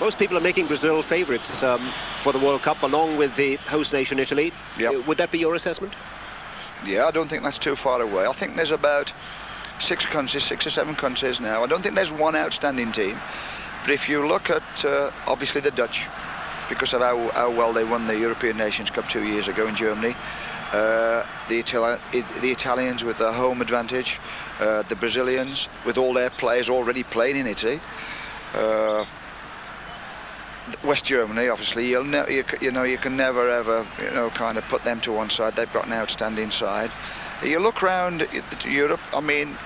Most people are making Brazil favourites for the World Cup, along with the host nation, Italy. Yep. Would that be your assessment? Yeah, I don't think that's too far away. I think there's about 6 or 7 countries now. I don't think there's one outstanding team. But if you look at, obviously, the Dutch, because of how well they won the European Nations Cup 2 years ago in Germany, the Italians with the home advantage, the Brazilians with all their players already playing in Italy, West Germany, obviously, you can never ever kind of put them to one side. They've got an outstanding side. You look around Europe, I mean,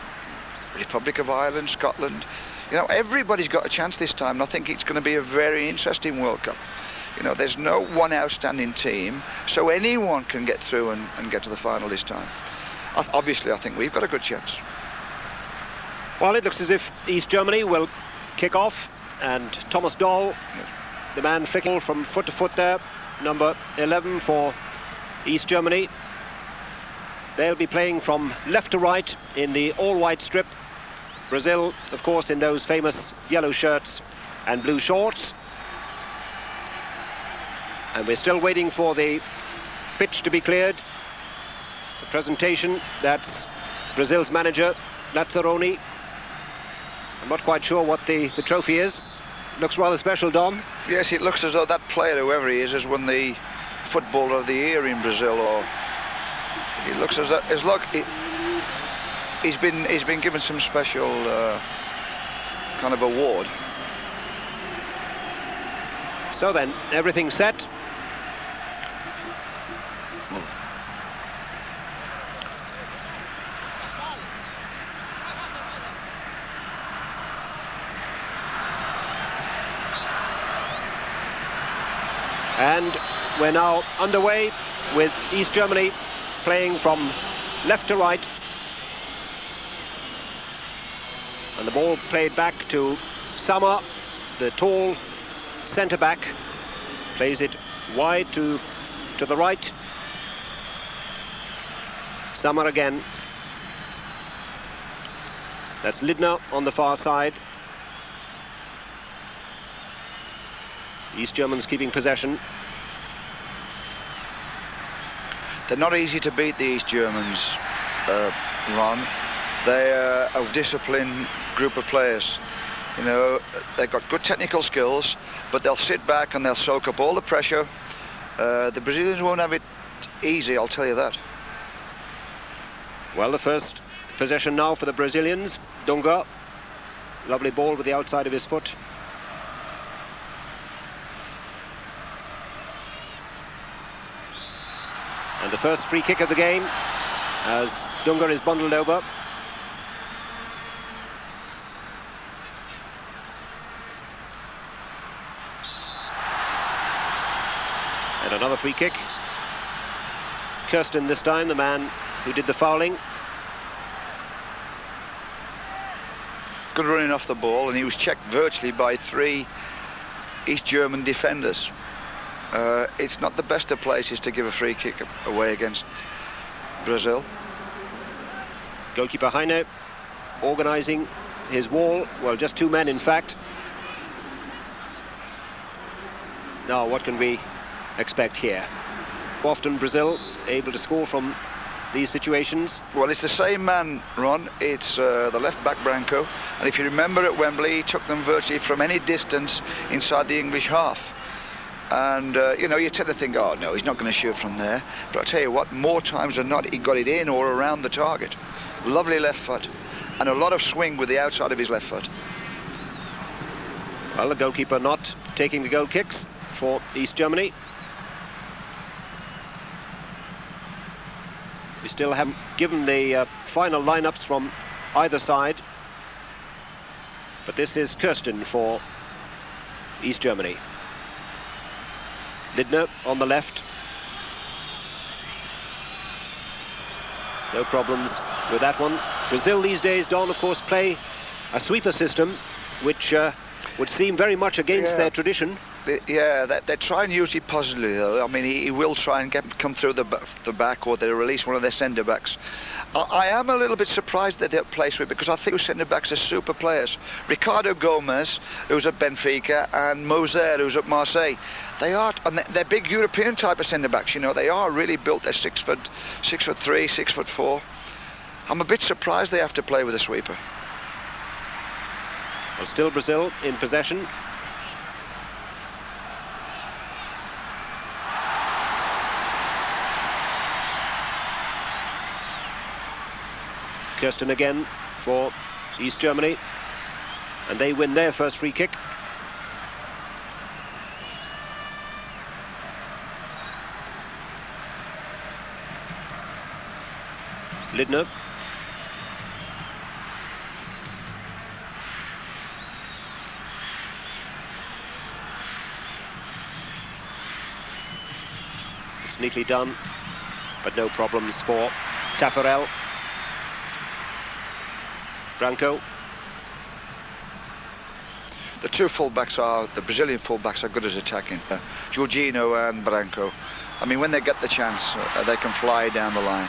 Republic of Ireland, Scotland, everybody's got a chance this time, and I think it's going to be a very interesting World Cup. There's no one outstanding team, so anyone can get through and get to the final this time. Obviously, I think we've got a good chance. Well, it looks as if East Germany will kick off, and Thomas Doll, the man flicking from foot to foot there, number 11 for East Germany. They'll be playing from left to right in the all-white strip. Brazil, of course, in those famous yellow shirts and blue shorts. And we're still waiting for the pitch to be cleared. The presentation, that's Brazil's manager, Lazzaroni. I'm not quite sure what the trophy is. Looks rather special, Don. Yes, it looks as though that player, whoever he is, has won the Footballer of the Year in Brazil, or it looks as though he's been given some special kind of award. So then, everything's set. And we're now underway with East Germany playing from left to right. And the ball played back to Sammer, the tall centre-back. Plays it wide to the right. Sammer again. That's Lidner on the far side. East Germans keeping possession. They're not easy to beat, the East Germans, Ron. They're a disciplined group of players. They've got good technical skills, but they'll sit back and they'll soak up all the pressure. The Brazilians won't have it easy, I'll tell you that. Well, the first possession now for the Brazilians. Dunga, lovely ball with the outside of his foot. And the first free kick of the game as Dunga is bundled over. And another free kick. Kirsten this time, the man who did the fouling. Good running off the ball, and he was checked virtually by 3 East German defenders. It's not the best of places to give a free kick away against Brazil. Goalkeeper Heine organising his wall. Well, just 2 men, in fact. Now, what can we expect here? Often Brazil able to score from these situations. Well, it's the same man, Ron. It's the left back, Branco. And if you remember at Wembley, he took them virtually from any distance inside the English half. And, you tend to think, oh, no, he's not going to shoot from there. But I'll tell you what, more times than not, he got it in or around the target. Lovely left foot. And a lot of swing with the outside of his left foot. Well, the goalkeeper not taking the goal kicks for East Germany. We still haven't given the final lineups from either side. But this is Kirsten for East Germany. Lidner on the left. No problems with that one. Brazil these days, Don, of course, play a sweeper system, which would seem very much against their tradition. They try and use it positively, though. I mean, he will try and come through the back, or they release one of their centre-backs. I am a little bit surprised that they play sweeper because I think the centre-backs are super players. Ricardo Gomes, who's at Benfica, and Mozer, who's at Marseille. They are, and they're big European type of centre-backs, you know. They are really built. They're 6'3", 6'4". I'm a bit surprised they have to play with a sweeper. Well, still Brazil in possession. Kirsten again for East Germany, and they win their first free kick. Lidner. It's neatly done, but no problems for Taffarel. Branco. The two fullbacks are, the Brazilian fullbacks are good at attacking. Jorginho and Branco. I mean, when they get the chance, they can fly down the line.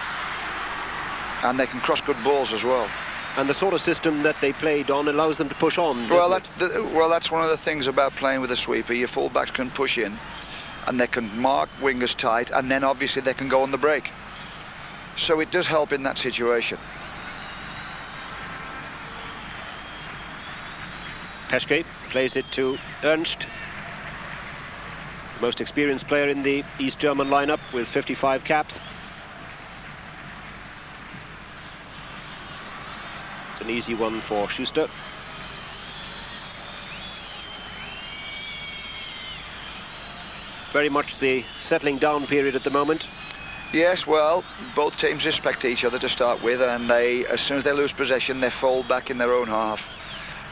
And they can cross good balls as well. And the sort of system that they played on allows them to push on. Well, that's one of the things about playing with a sweeper. Your fullbacks can push in, and they can mark wingers tight, and then obviously they can go on the break. So it does help in that situation. Peschke plays it to Ernst, the most experienced player in the East German lineup with 55 caps. It's an easy one for Schuster. Very much the settling down period at the moment. Yes, well, both teams respect each other to start with, and they, as soon as they lose possession, they fall back in their own half.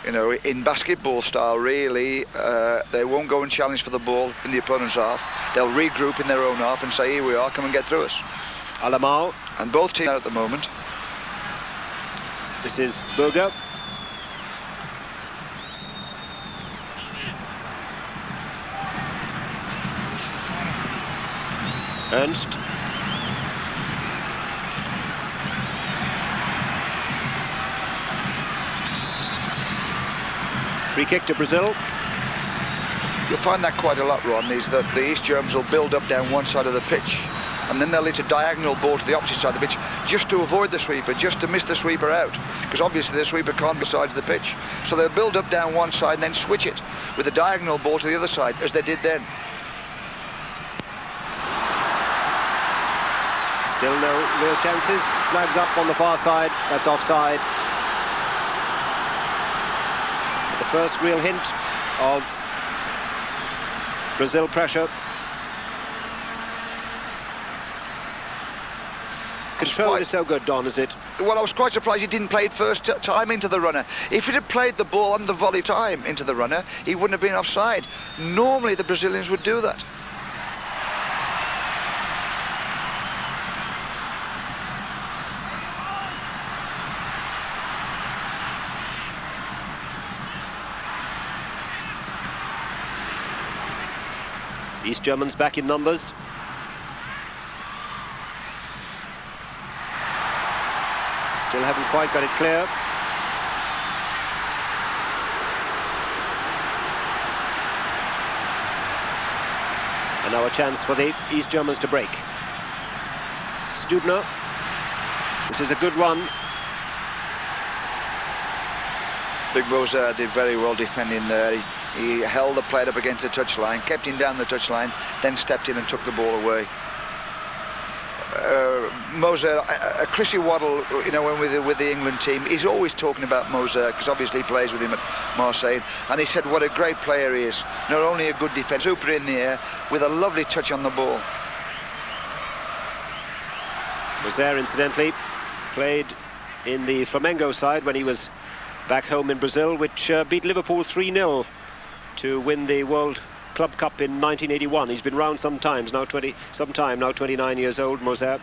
You know, in basketball style, really, they won't go and challenge for the ball in the opponent's half. They'll regroup in their own half and say, here we are, come and get through us. Alemão. And both teams are at the moment. This is Burger. Ernst. Free kick to Brazil. You'll find that quite a lot, Ron, is that the East Germans will build up down one side of the pitch, and then they'll hit a diagonal ball to the opposite side of the pitch, just to avoid the sweeper, just to miss the sweeper out, because obviously the sweeper can't be sides of the pitch. So they'll build up down one side and then switch it with a diagonal ball to the other side, as they did then. Still no real chances. Flags up on the far side. That's offside. The first real hint of Brazil pressure. Control is so good, Don, is it? Well, I was quite surprised he didn't play it first time into the runner. If he'd have played the ball on the volley time into the runner, he wouldn't have been offside. Normally the Brazilians would do that. East Germans back in numbers. Still haven't quite got it clear. And now a chance for the East Germans to break. Stubner. This is a good run. Big Mozer did very well defending there. He held the player up against the touchline, kept him down the touchline, then stepped in and took the ball away. Mozer, Chrissy Waddle, you know, when with the England team, he's always talking about Mozer because obviously he plays with him at Marseille, and he said what a great player he is. Not only a good defence, super in the air with a lovely touch on the ball. Mozer, incidentally, played in the Flamengo side when he was back home in Brazil, which beat Liverpool 3-0 to win the World Club Cup in 1981. He's been round some time, now 29 years old, Mozer.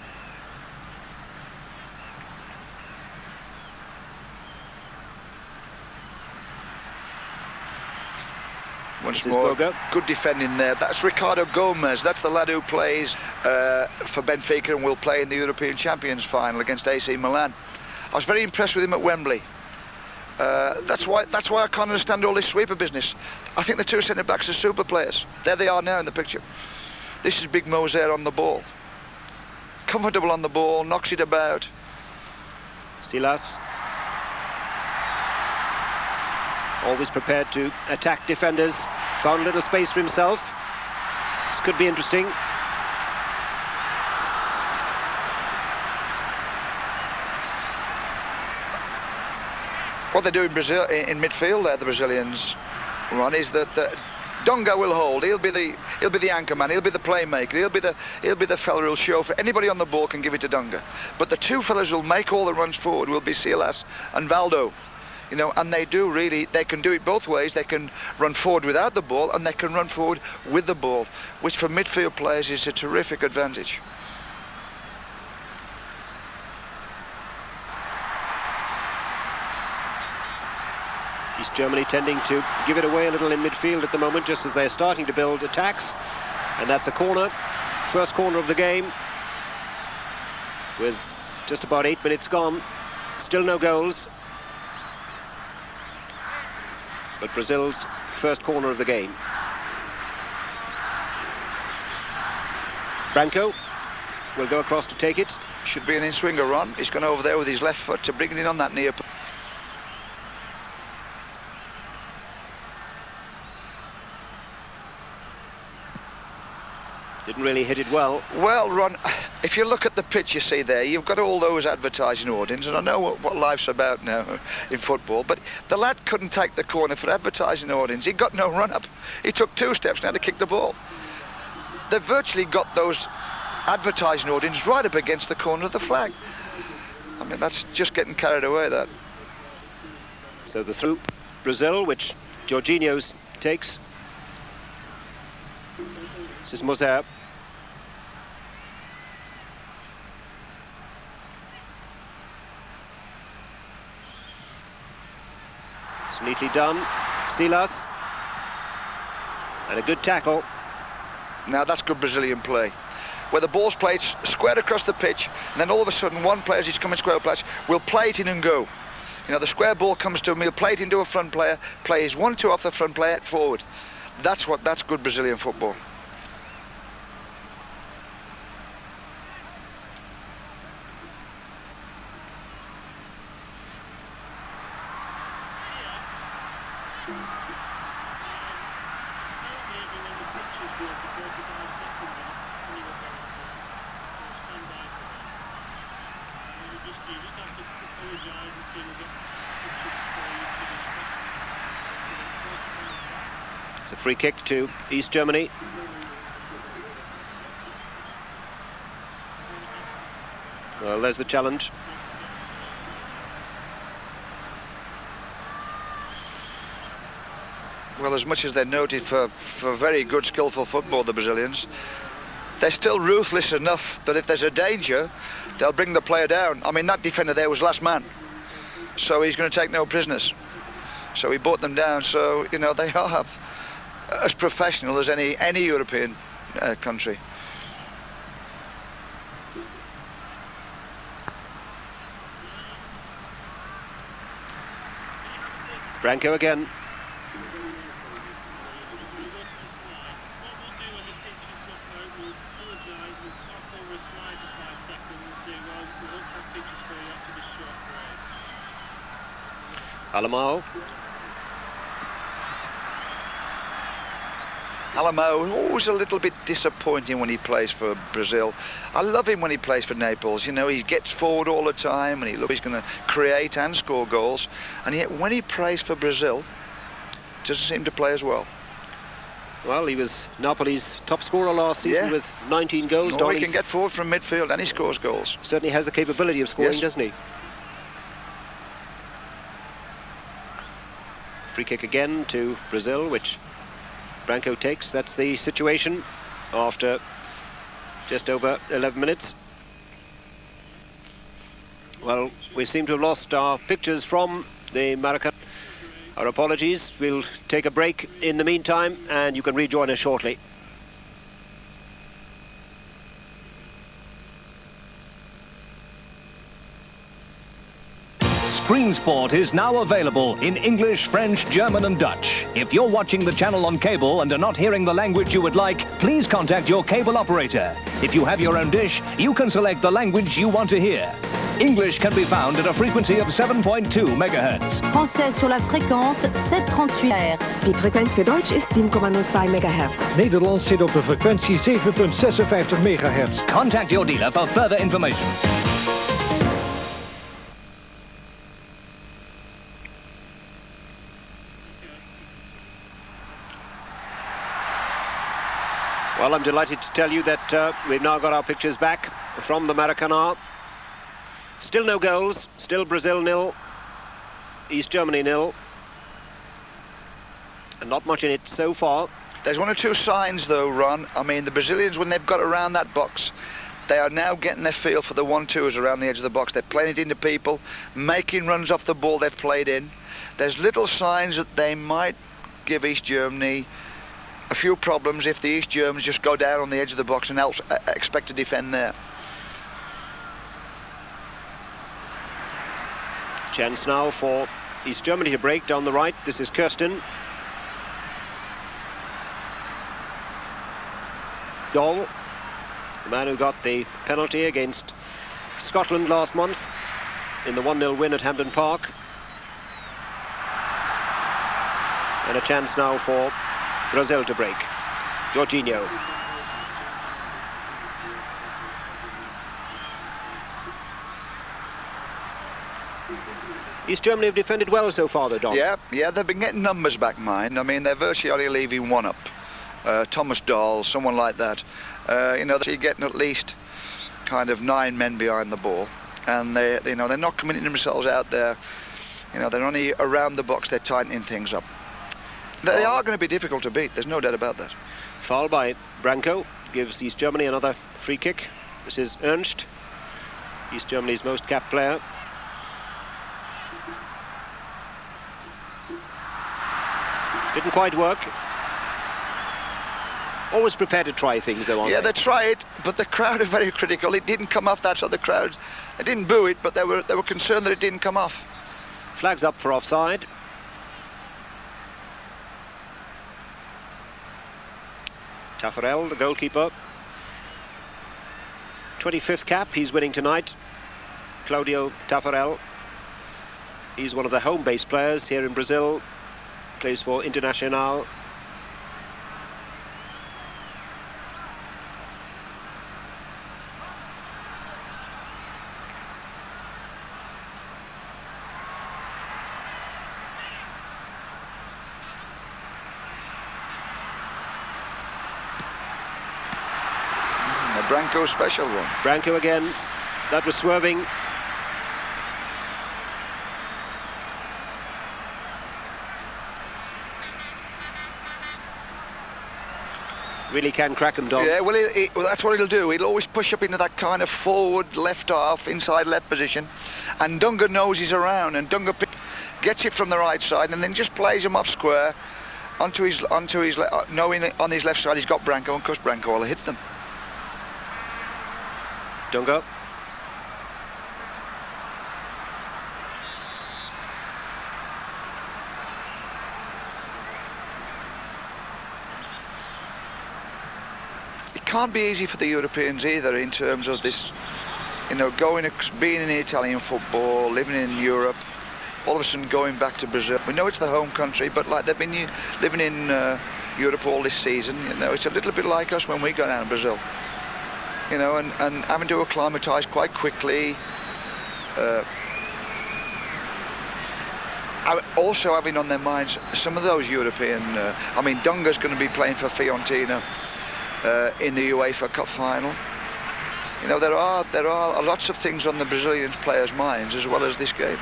once more. Good defending there. That's Ricardo Gomes. That's the lad who plays for Benfica and will play in the European Champions final against AC Milan. I was very impressed with him at Wembley. That's why I can't understand all this sweeper business. I think the two centre-backs are super players. There they are now in the picture. This is big Mozer on the ball. Comfortable on the ball, knocks it about. Silas. Always prepared to attack defenders. Found a little space for himself. This could be interesting. What they do in Brazil, in midfield there, the Brazilians, Ron, is that Dunga will hold. He'll be the anchor man. He'll be the playmaker. He'll be the fella who'll show for anybody on the ball can give it to Dunga. But the two fellas who'll make all the runs forward will be Silas and Valdo. You know, and they do really. They can do it both ways. They can run forward without the ball, and they can run forward with the ball, which for midfield players is a terrific advantage. East Germany tending to give it away a little in midfield at the moment, just as they're starting to build attacks. And that's a corner, first corner of the game, with just about 8 minutes gone. Still no goals. But Brazil's first corner of the game. Branco will go across to take it. Should be an in-swinger run. He's gone over there with his left foot to bring it in on that near. Didn't really hit it well. Well, Ron, if you look at the pitch you see there, you've got all those advertising audience, and I know what life's about now in football, but the lad couldn't take the corner for advertising audience. He got no run-up. He took 2 steps now to kick the ball. They've virtually got those advertising audience right up against the corner of the flag. I mean, that's just getting carried away, that. So the through Brazil, which Jorginho takes. This is Mozer. It's neatly done. Silas. And a good tackle. Now that's good Brazilian play, where the ball's played square across the pitch, and then all of a sudden one player, as he's coming square patch, will play it in and go. You know, the square ball comes to him, he'll play it into a front player, plays 1-2 off the front player forward. That's good Brazilian football. It's a free kick to East Germany. Well, there's the challenge. Well, as much as they're noted for very good, skillful football, the Brazilians, they're still ruthless enough that if there's a danger, they'll bring the player down. I mean, that defender there was last man, so he's going to take no prisoners. So he brought them down. So, you know, they are as professional as any European country. Branco again. Alemão, always a little bit disappointing when he plays for Brazil. I love him when he plays for Naples. You know, he gets forward all the time and he's going to create and score goals. And yet when he plays for Brazil, doesn't seem to play as well. Well, he was Napoli's top scorer last season with 19 goals. He can get forward from midfield and he scores goals. Certainly has the capability of scoring, doesn't he? Free kick again to Brazil, which Branco takes. That's the situation after just over 11 minutes. Well, we seem to have lost our pictures from the Maracanã. Our apologies. We'll take a break in the meantime, and you can rejoin us shortly. Screen Sport is now available in English, French, German and Dutch. If you're watching the channel on cable and are not hearing the language you would like, please contact your cable operator. If you have your own dish, you can select the language you want to hear. English can be found at a frequency of 7.2 MHz. Français sur la fréquence 738 Hz. Die frequentie voor Duits is 10,02 MHz. Nederlands zit op de frequentie 7,56 MHz. Contact your dealer for further information. Well, I'm delighted to tell you that we've now got our pictures back from the Maracanã. Still no goals, still Brazil 0, East Germany 0. And not much in it so far. There's one or two signs though, Ron. I mean, the Brazilians, when they've got around that box, they are now getting their feel for the 1-2s around the edge of the box. They're playing it into people, making runs off the ball they've played in. There's little signs that they might give East Germany a few problems if the East Germans just go down on the edge of the box and expect to defend there. Chance now for East Germany to break down the right. This is Kirsten. Dahl, the man who got the penalty against Scotland last month in the 1-0 win at Hampden Park. And a chance now for Brazil to break. Jorginho. East Germany have defended well so far, though, Don. Yeah, they've been getting numbers back, mind. I mean, they're virtually only leaving one up. Thomas Dahl, someone like that. You know, they're getting at least kind of 9 men behind the ball, and they're not committing themselves out there. You know, they're only around the box. They're tightening things up. They are going to be difficult to beat. There's no doubt about that. Foul by Branco gives East Germany another free kick. This is Ernst, East Germany's most capped player. Didn't quite work. Always prepared to try things, though, aren't they? Yeah, they try it, but the crowd are very critical. It didn't come off that, so the crowd, they didn't boo it, but they were concerned that it didn't come off. Flags up for offside. Taffarel, the goalkeeper. 25th cap he's winning tonight. Claudio Taffarel. He's one of the home-based players here in Brazil. Plays for Internacional. Branco special one. Branco again. That was swerving. Really can crack him, Don. Yeah, well, that's what he'll do. He'll always push up into that kind of forward left half, inside left position, and Dunga knows he's around, and Dunga gets it from the right side, and then just plays him off square onto his knowing on his left side he's got Branco, and of course Branco will hit them. Dunga. It can't be easy for the Europeans either in terms of this, you know, being in Italian football, living in Europe, all of a sudden going back to Brazil. We know it's the home country, but like they've been living in Europe all this season, you know, it's a little bit like us when we go down to Brazil. You know, and having to acclimatise quite quickly. Also having on their minds some of those European. I mean, Dunga's going to be playing for Fiorentina in the UEFA Cup final. You know, there are lots of things on the Brazilian players' minds as well as this game.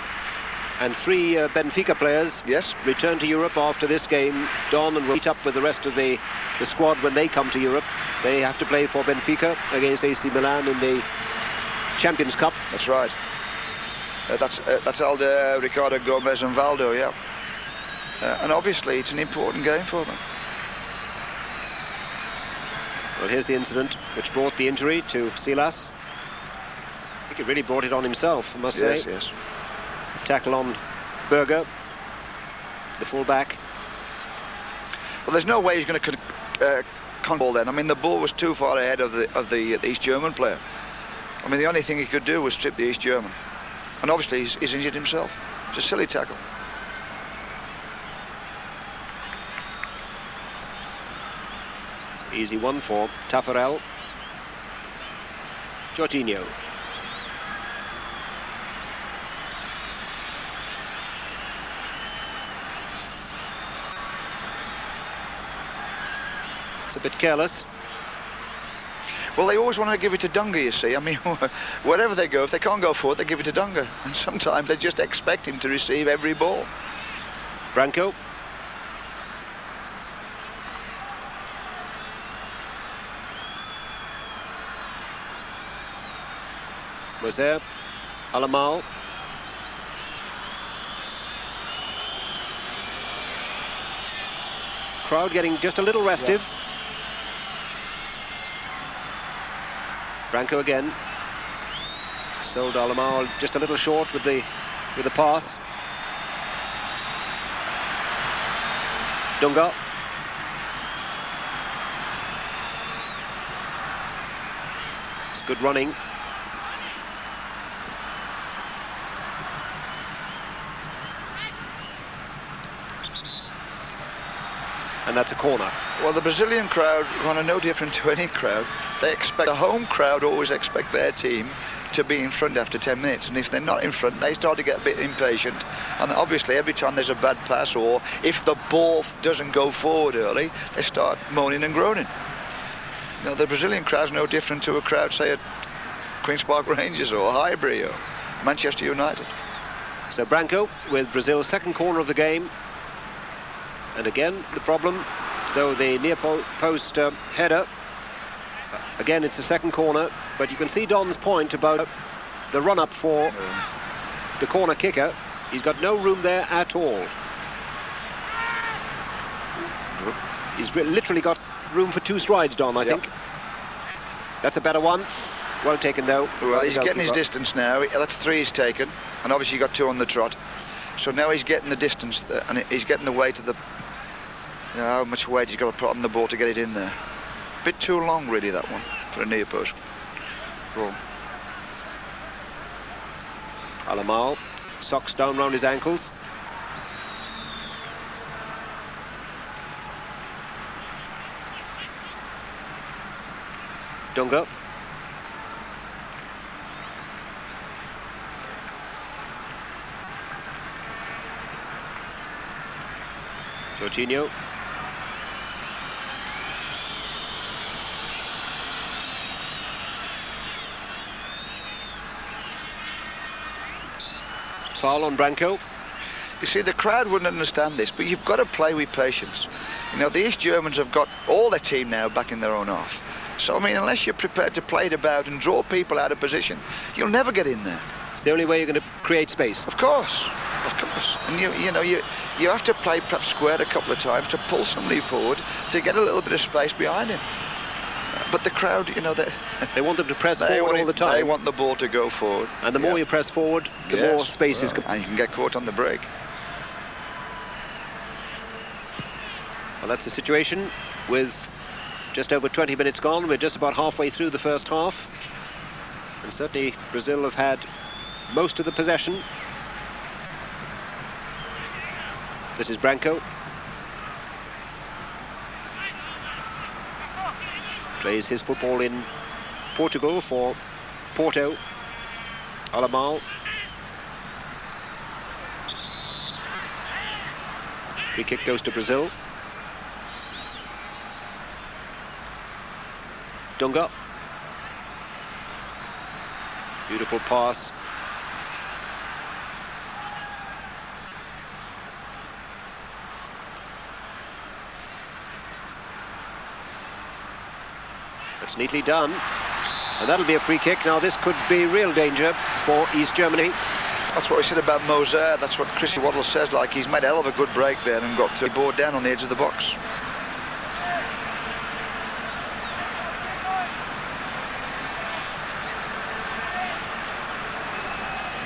And 3 Benfica players return to Europe after this game, Don, and will meet up with the rest of the squad when they come to Europe. They have to play for Benfica against AC Milan in the Champions Cup. That's right. That's Aldair, Ricardo, Gomes and Valdo, yeah. and obviously it's an important game for them. Well, here's the incident which brought the injury to Silas. I think he really brought it on himself, I must say. Yes, yes. Tackle on Berger, the full-back. Well, there's no way he's going to control then. I mean, the ball was too far ahead of the East German player. I mean, the only thing he could do was strip the East German. And obviously he's injured himself. It's a silly tackle. Easy one for Taffarel. Jorginho. It's a bit careless. Well, they always want to give it to Dunga, you see. I mean, wherever they go, if they can't go forward, they give it to Dunga. And sometimes they just expect him to receive every ball. Branco. Mozer, Alemão. Crowd getting just a little restive. Yeah. Branco again. Sold Alemão just a little short with the pass. Dunga. It's good running. And that's a corner. Well, the Brazilian crowd are no different to any crowd. They expect, the home crowd always expect their team to be in front after 10 minutes. And if they're not in front, they start to get a bit impatient. And obviously, every time there's a bad pass, or if the ball doesn't go forward early, they start moaning and groaning. You know, the Brazilian crowd's no different to a crowd, say, at Queen's Park Rangers or Highbury or Manchester United. So Branco with Brazil's second corner of the game. And again, the problem, though the near post header, again it's a second corner, but you can see Don's point about the run-up for the corner kicker. He's got no room there at all. He's literally got room for two strides, Don, I think. That's a better one. Well taken, though. Well, he's getting his distance now. That's 3 he's taken, and obviously he got 2 on the trot. So now he's getting the distance there, and he's getting the weight of the... You know, how much weight he's got to put on the ball to get it in there. A bit too long, really, that one, for a near post ball. Alemão, socks down round his ankles. Dunga. Jorginho. Foul on Branco. You see, the crowd wouldn't understand this, but you've got to play with patience. You know, the East Germans have got all their team now back in their own half. So, I mean, unless you're prepared to play it about and draw people out of position, you'll never get in there. It's the only way you're going to create space. Of course, of course. And you have to play perhaps squared a couple of times to pull somebody forward to get a little bit of space behind him. But the crowd, you know, they want them to press forward all the time. They want the ball to go forward. And the more you press forward, the more space is... And you can get caught on the break. Well, that's the situation with just over 20 minutes gone. We're just about halfway through the first half. And certainly Brazil have had most of the possession. This is Branco. Plays his football in Portugal for Porto. Alemão. Free kick goes to Brazil. Dunga. Beautiful pass. That's neatly done. And that'll be a free kick. Now this could be real danger for East Germany. That's what he said about Mozer. That's what Chrissy Waddle says. Like, he's made a hell of a good break there and got the board down on the edge of the box.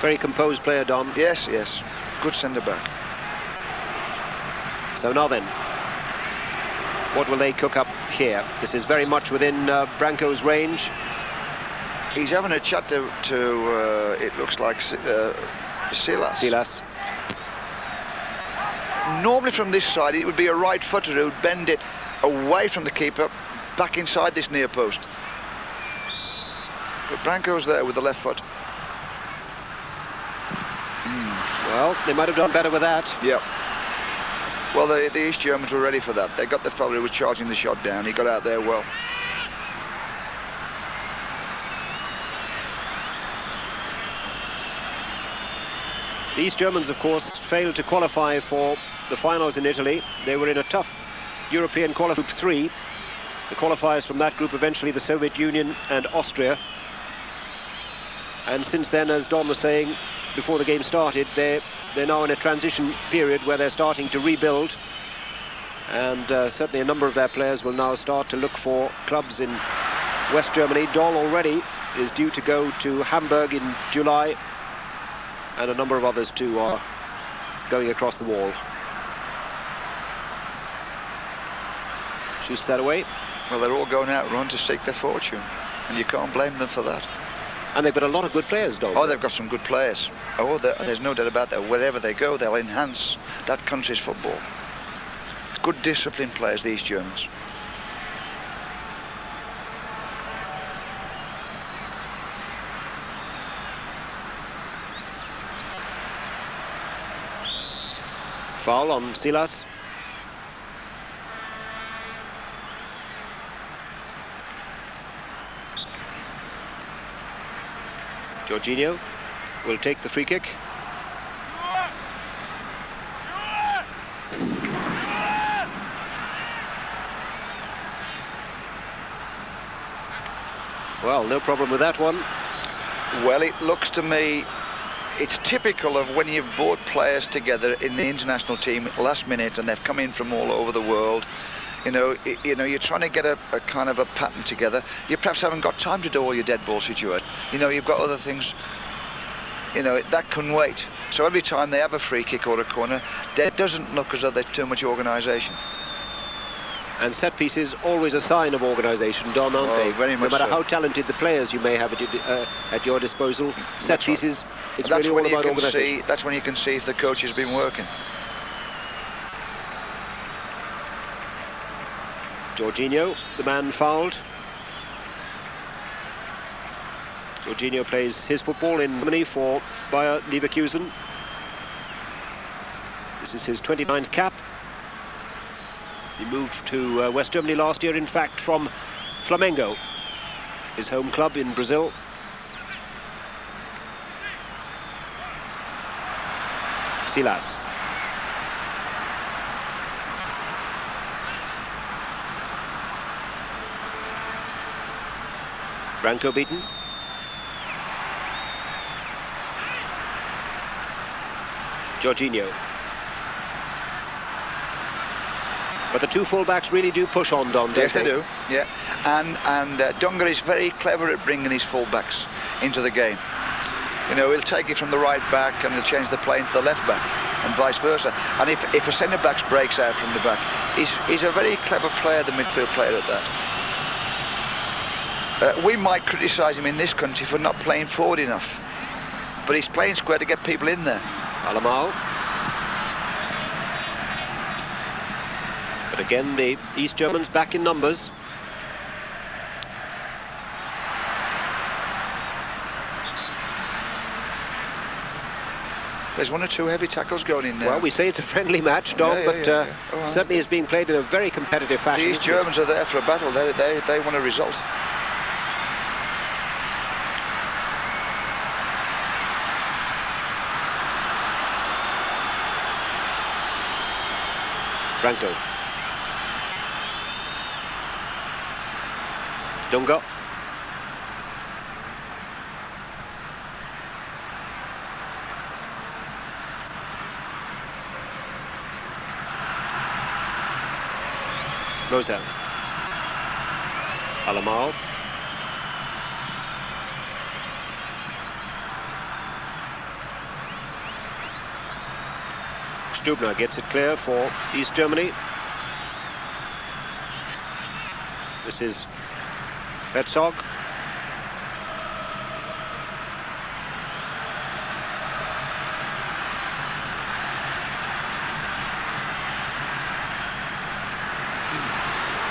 Very composed player, Don. Yes, yes. Good centre-back. So now then, what will they cook up here? This is very much within Branco's range. He's having a chat to it looks like Silas. Silas. Normally from this side it would be a right footer who'd bend it away from the keeper, back inside this near post. But Branco's there with the left foot. Well, they might have done better with that. Yep. Well, the East Germans were ready for that. They got the fellow who was charging the shot down. He got out there well. The East Germans, of course, failed to qualify for the finals in Italy. They were in a tough European qualifier group 3. The qualifiers from that group, eventually the Soviet Union and Austria. And since then, as Don was saying before the game started, they're now in a transition period where they're starting to rebuild. And certainly a number of their players will now start to look for clubs in West Germany. Doll already is due to go to Hamburg in July. And a number of others too are going across the wall. Shoots that away. Well, they're all going out run to seek their fortune, and you can't blame them for that. And they've got a lot of good players, Don. Oh, they've got some good players. Oh, there's no doubt about that. Wherever they go, they'll enhance that country's football. Good disciplined players, the East Germans. Foul on Silas. Jorginho will take the free kick. Well, no problem with that one. Well, it looks to me it's typical of when you've brought players together in the international team last minute and they've come in from all over the world. You know, you're trying to get a kind of a pattern together. You perhaps haven't got time to do all your dead ball situation. You know, you've got other things, you know, that can wait. So every time they have a free kick or a corner, it doesn't look as though there's too much organisation. And set pieces always a sign of organisation, Don, aren't they? Very much no matter so. how talented the players you may have at your disposal, set That's pieces, right. it's That's really when all about organisation. That's when you can see if the coach has been working. Jorginho, the man fouled. Jorginho plays his football in Germany for Bayer Leverkusen. This is his 29th cap. He moved to West Germany last year, in fact, from Flamengo, his home club in Brazil. Silas. Branco beaten. Jorginho. But the two fullbacks really do push on, Don, don't they? Yes, they do, yeah. And Dunga is very clever at bringing his fullbacks into the game. You know, he'll take it from the right back and he'll change the play into the left back and vice versa. And if a centre-back breaks out from the back, he's a very clever player, the midfield player at that. We might criticise him in this country for not playing forward enough, but he's playing square to get people in there. Alemão. But again, the East Germans back in numbers. There's one or two heavy tackles going in now. Well, we say it's a friendly match, Don, but certainly is being played in a very competitive fashion. The East Germans are there for a battle. They want a result. Branco. Dunga. Mozer. Alemão. Stubner gets it clear for East Germany. This is Herzog.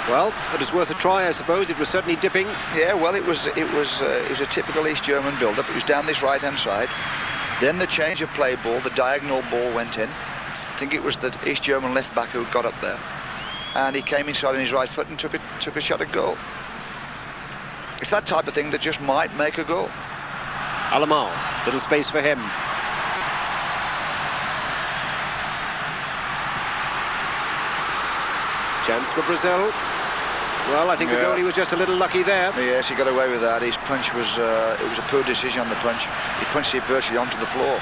Well, it was worth a try, I suppose. It was certainly dipping. Yeah, well, it was a typical East German build-up. It was down this right-hand side. Then the change of play ball, the diagonal ball went in. I think it was the East German left back who got up there, and he came inside on his right foot and took a shot at goal. It's that type of thing that just might make a goal. Alemão, little space for him. Chance for Brazil. Well, I think the goalie was just a little lucky there. Yes, he got away with that. His punch was, it was a poor decision on the punch. He punched it virtually onto the floor,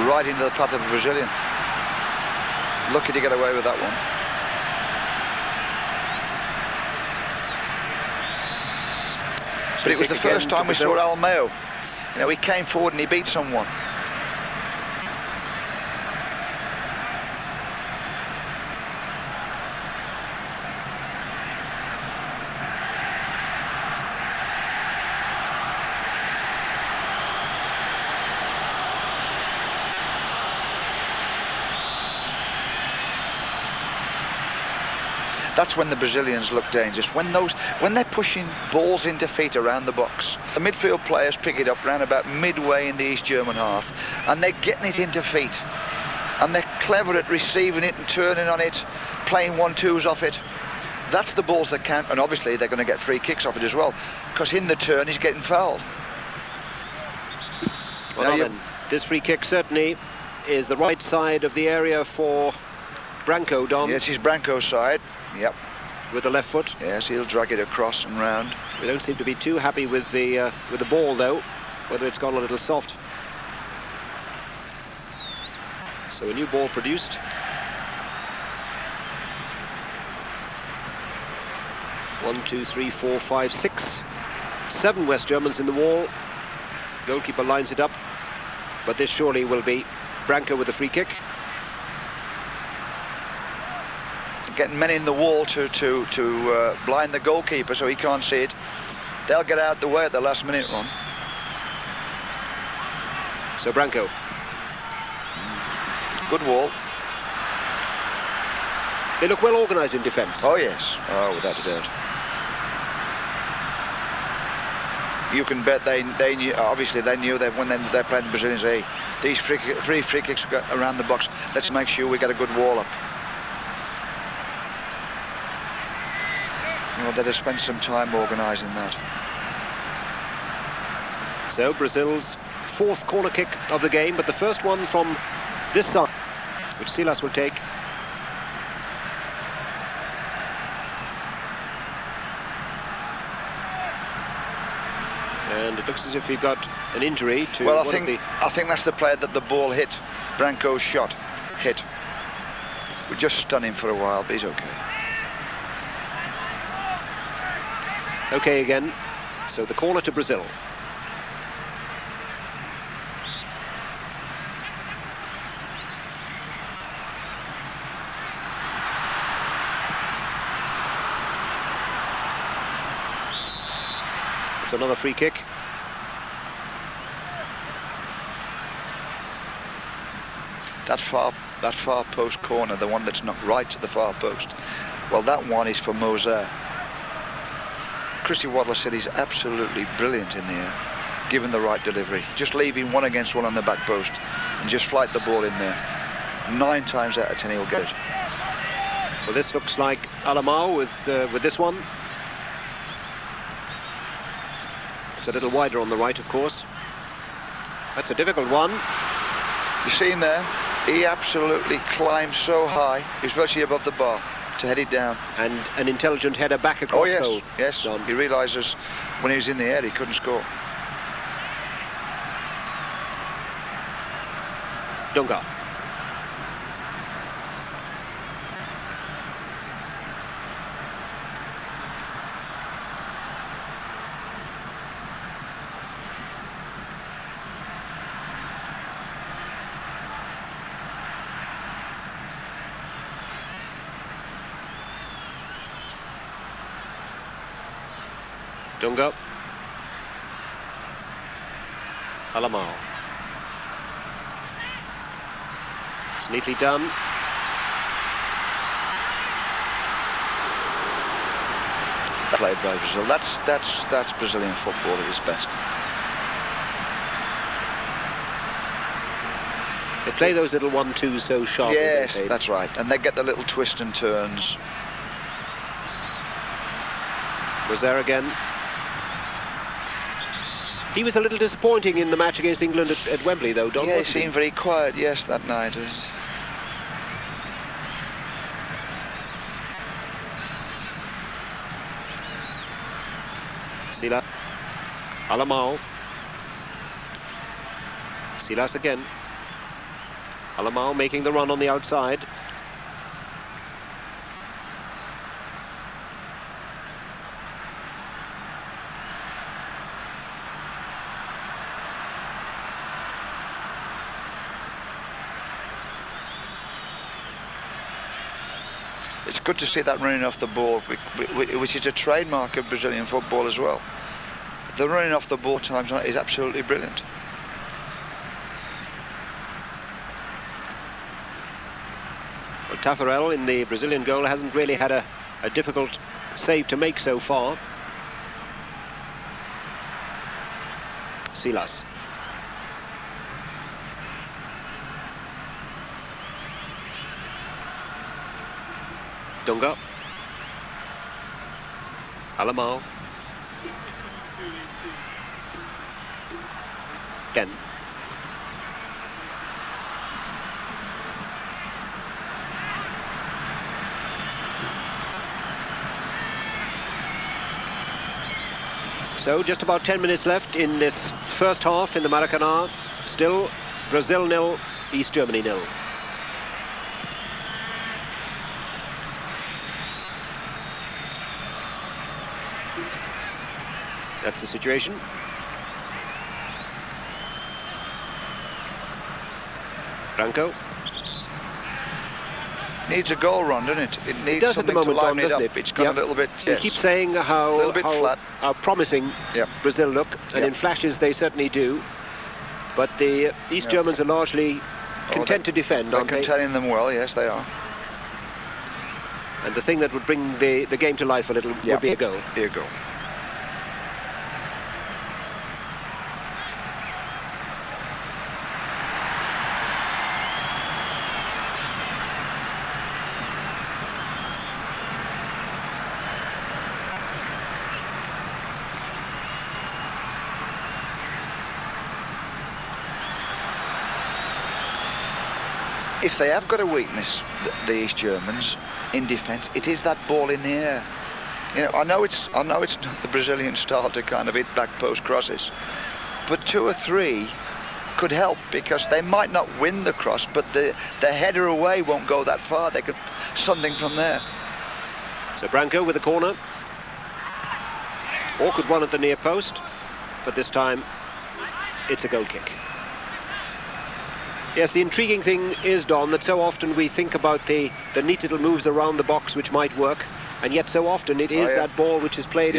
right into the path of a Brazilian. Lucky to get away with that one. But it was the first time we saw Almao. You know, he came forward and he beat someone. That's when the Brazilians look dangerous, when they're pushing balls into feet around the box. The midfield players pick it up round about midway in the East German half, and they're getting it into feet. And they're clever at receiving it and turning on it, playing 1-2s off it. That's the balls that count, and obviously they're going to get free kicks off it as well, because in the turn he's getting fouled. Well, then, this free kick certainly is the right side of the area for Branco, Dom. Yes, it's Branco's side. Yep. With the left foot. Yes, he'll drag it across and round. We don't seem to be too happy with the ball, though, whether it's gone a little soft. So a new ball produced. One, two, three, four, five, six. 7 West Germans in the wall. Goalkeeper lines it up, but this surely will be Branco with the free kick. Getting men in the wall to blind the goalkeeper so he can't see it. They'll get out the way at the last minute, Ron. So Branco. Good wall. They look well organised in defence. Oh yes, oh without a doubt. You can bet they knew. Obviously they knew that when they're playing the Brazilians, hey, these free kicks around the box. Let's make sure we get a good wall up. Well, they'd have spent some time organising that. So Brazil's 4th corner kick of the game, but the first one from this side, which Silas will take. And it looks as if he got an injury to I think that's the player that the ball hit. Branco's shot hit. We just stun him for a while, but he's okay. Okay again, so the corner to Brazil. It's another free kick. That far post corner, the one that's knocked right to the far post, well, that one is for Mozer. Chrissy Waddler said he's absolutely brilliant in the air, given the right delivery. Just leaving 1 against 1 on the back post and just flight the ball in there. 9 times out of 10 he'll get it. Well, this looks like Alemão with this one. It's a little wider on the right, of course. That's a difficult one. You see him there? He absolutely climbed so high. He's virtually above the bar to head it down. And an intelligent header back across goal. Oh yes, yes. He realises when he was in the air he couldn't score. Dunga. Dunga. Alemão. It's neatly done. Played by Brazil. That's Brazilian football at its best. They play those little 1-2s so sharply. Yes, that's right. And they get the little twists and turns. Mozer again. He was a little disappointing in the match against England at Wembley, though, Don. Yeah, he seemed very quiet, yes, that night. Silas. Alemão. Silas again. Alemão making the run on the outside. It's good to see that running off the ball, which is a trademark of Brazilian football as well. The running off the ball times is absolutely brilliant. Well, Taffarel in the Brazilian goal hasn't really had a difficult save to make so far. Silas. Dunga. Alemão. Again. So just about 10 minutes left in this first half in the Maracanã. Still Brazil 0, East Germany 0. That's the situation. Branco. Needs a goal run, doesn't it? It needs does something at the moment, to liven Don, it up. doesn't it? It's gone a little bit, You yes. keep saying A little bit flat. how promising Yep. Brazil look, and Yep. in flashes they certainly do. But the East Yep. Germans are largely content to defend, They're aren't they? containing them well, yes, they are. And the thing that would bring the game to life a little Yep. would be a goal. Here you go. If they have got a weakness, the East Germans, in defence, it is that ball in the air. You know, I know it's not the Brazilian style to kind of hit back post crosses, but 2 or 3 could help, because they might not win the cross, but the header away won't go that far. They could something from there. So Branco with a corner. Awkward one at the near post, but this time it's a goal kick. Yes, the intriguing thing is, Don, that so often we think about the neat little moves around the box which might work, and yet so often it is that ball which is played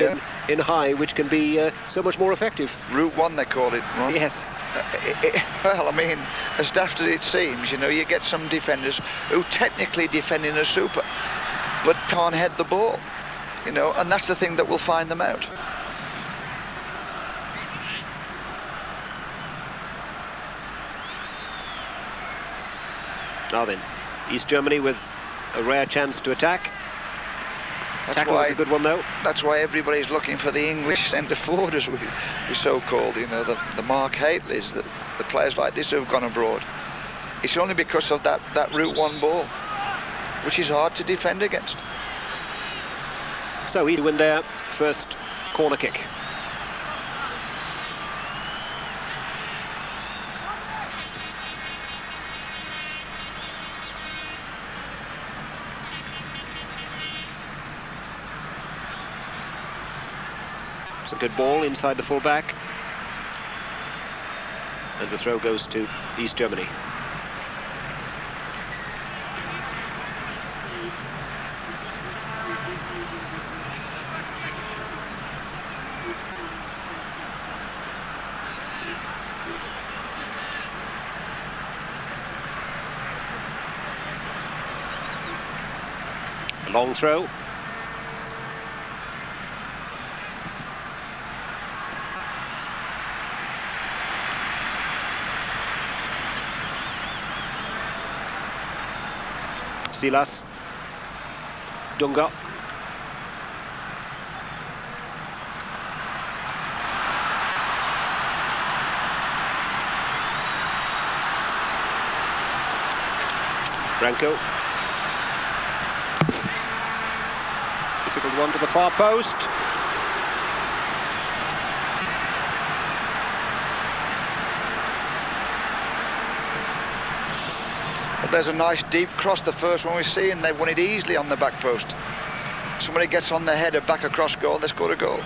in high which can be so much more effective. Route 1, they call it. Ron. Yes. Well, I mean, as daft as it seems, you know, you get some defenders who technically defend in a super, but can't head the ball, you know, and that's the thing that will find them out. Now then, East Germany with a rare chance to attack. Tackle was a good one, though. That's why everybody's looking for the English centre forward, as we so-called, you know, the Mark Hateleys, the players like this who have gone abroad. It's only because of that Route 1 ball, which is hard to defend against. So easy win there, first corner kick. It's a good ball inside the full-back. And the throw goes to East Germany. Long throw. Silas. Dunga. Branco. Difficult one to the far post. But there's a nice deep cross, the first one we've seen. They've won it easily on the back post. Somebody gets on the header back across goal, they score a goal.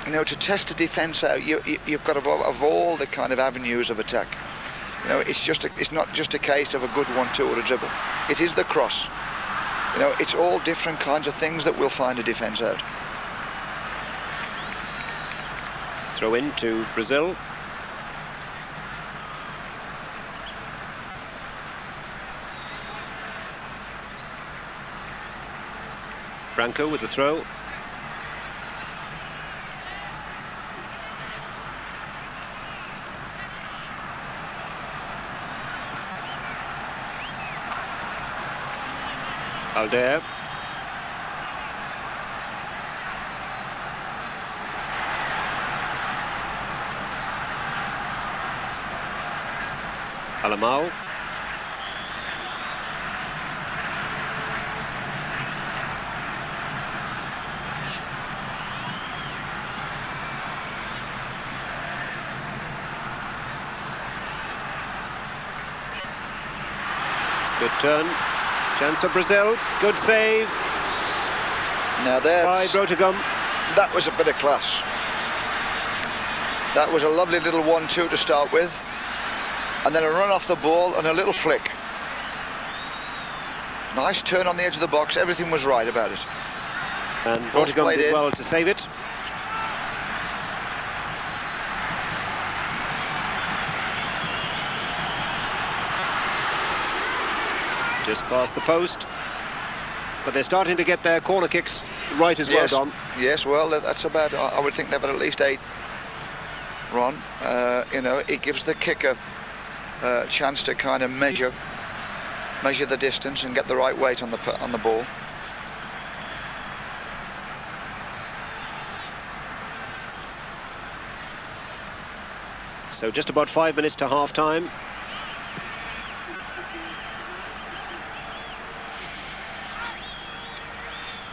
You know, to test a defence out, you've got to have all the kind of avenues of attack. You know, it's not just a case of a good 1-2 or a dribble. It is the cross. You know, it's all different kinds of things that will find a defence out. Throw in to Brazil. Branco with the throw. Aldair. Alemão. Good turn. Chance for Brazil. Good save. Now by Rotterdam. That was a bit of class. That was a lovely little 1-2 to start with. And then a run off the ball and a little flick. Nice turn on the edge of the box. Everything was right about it. And Rotterdam did well to save it. Just past the post, but they're starting to get their corner kicks right as well, Don. Yes, well, that's about, I would think they've had at least 8, Ron. You know, it gives the kicker a chance to kind of measure the distance and get the right weight on the ball. So just about 5 minutes to half-time.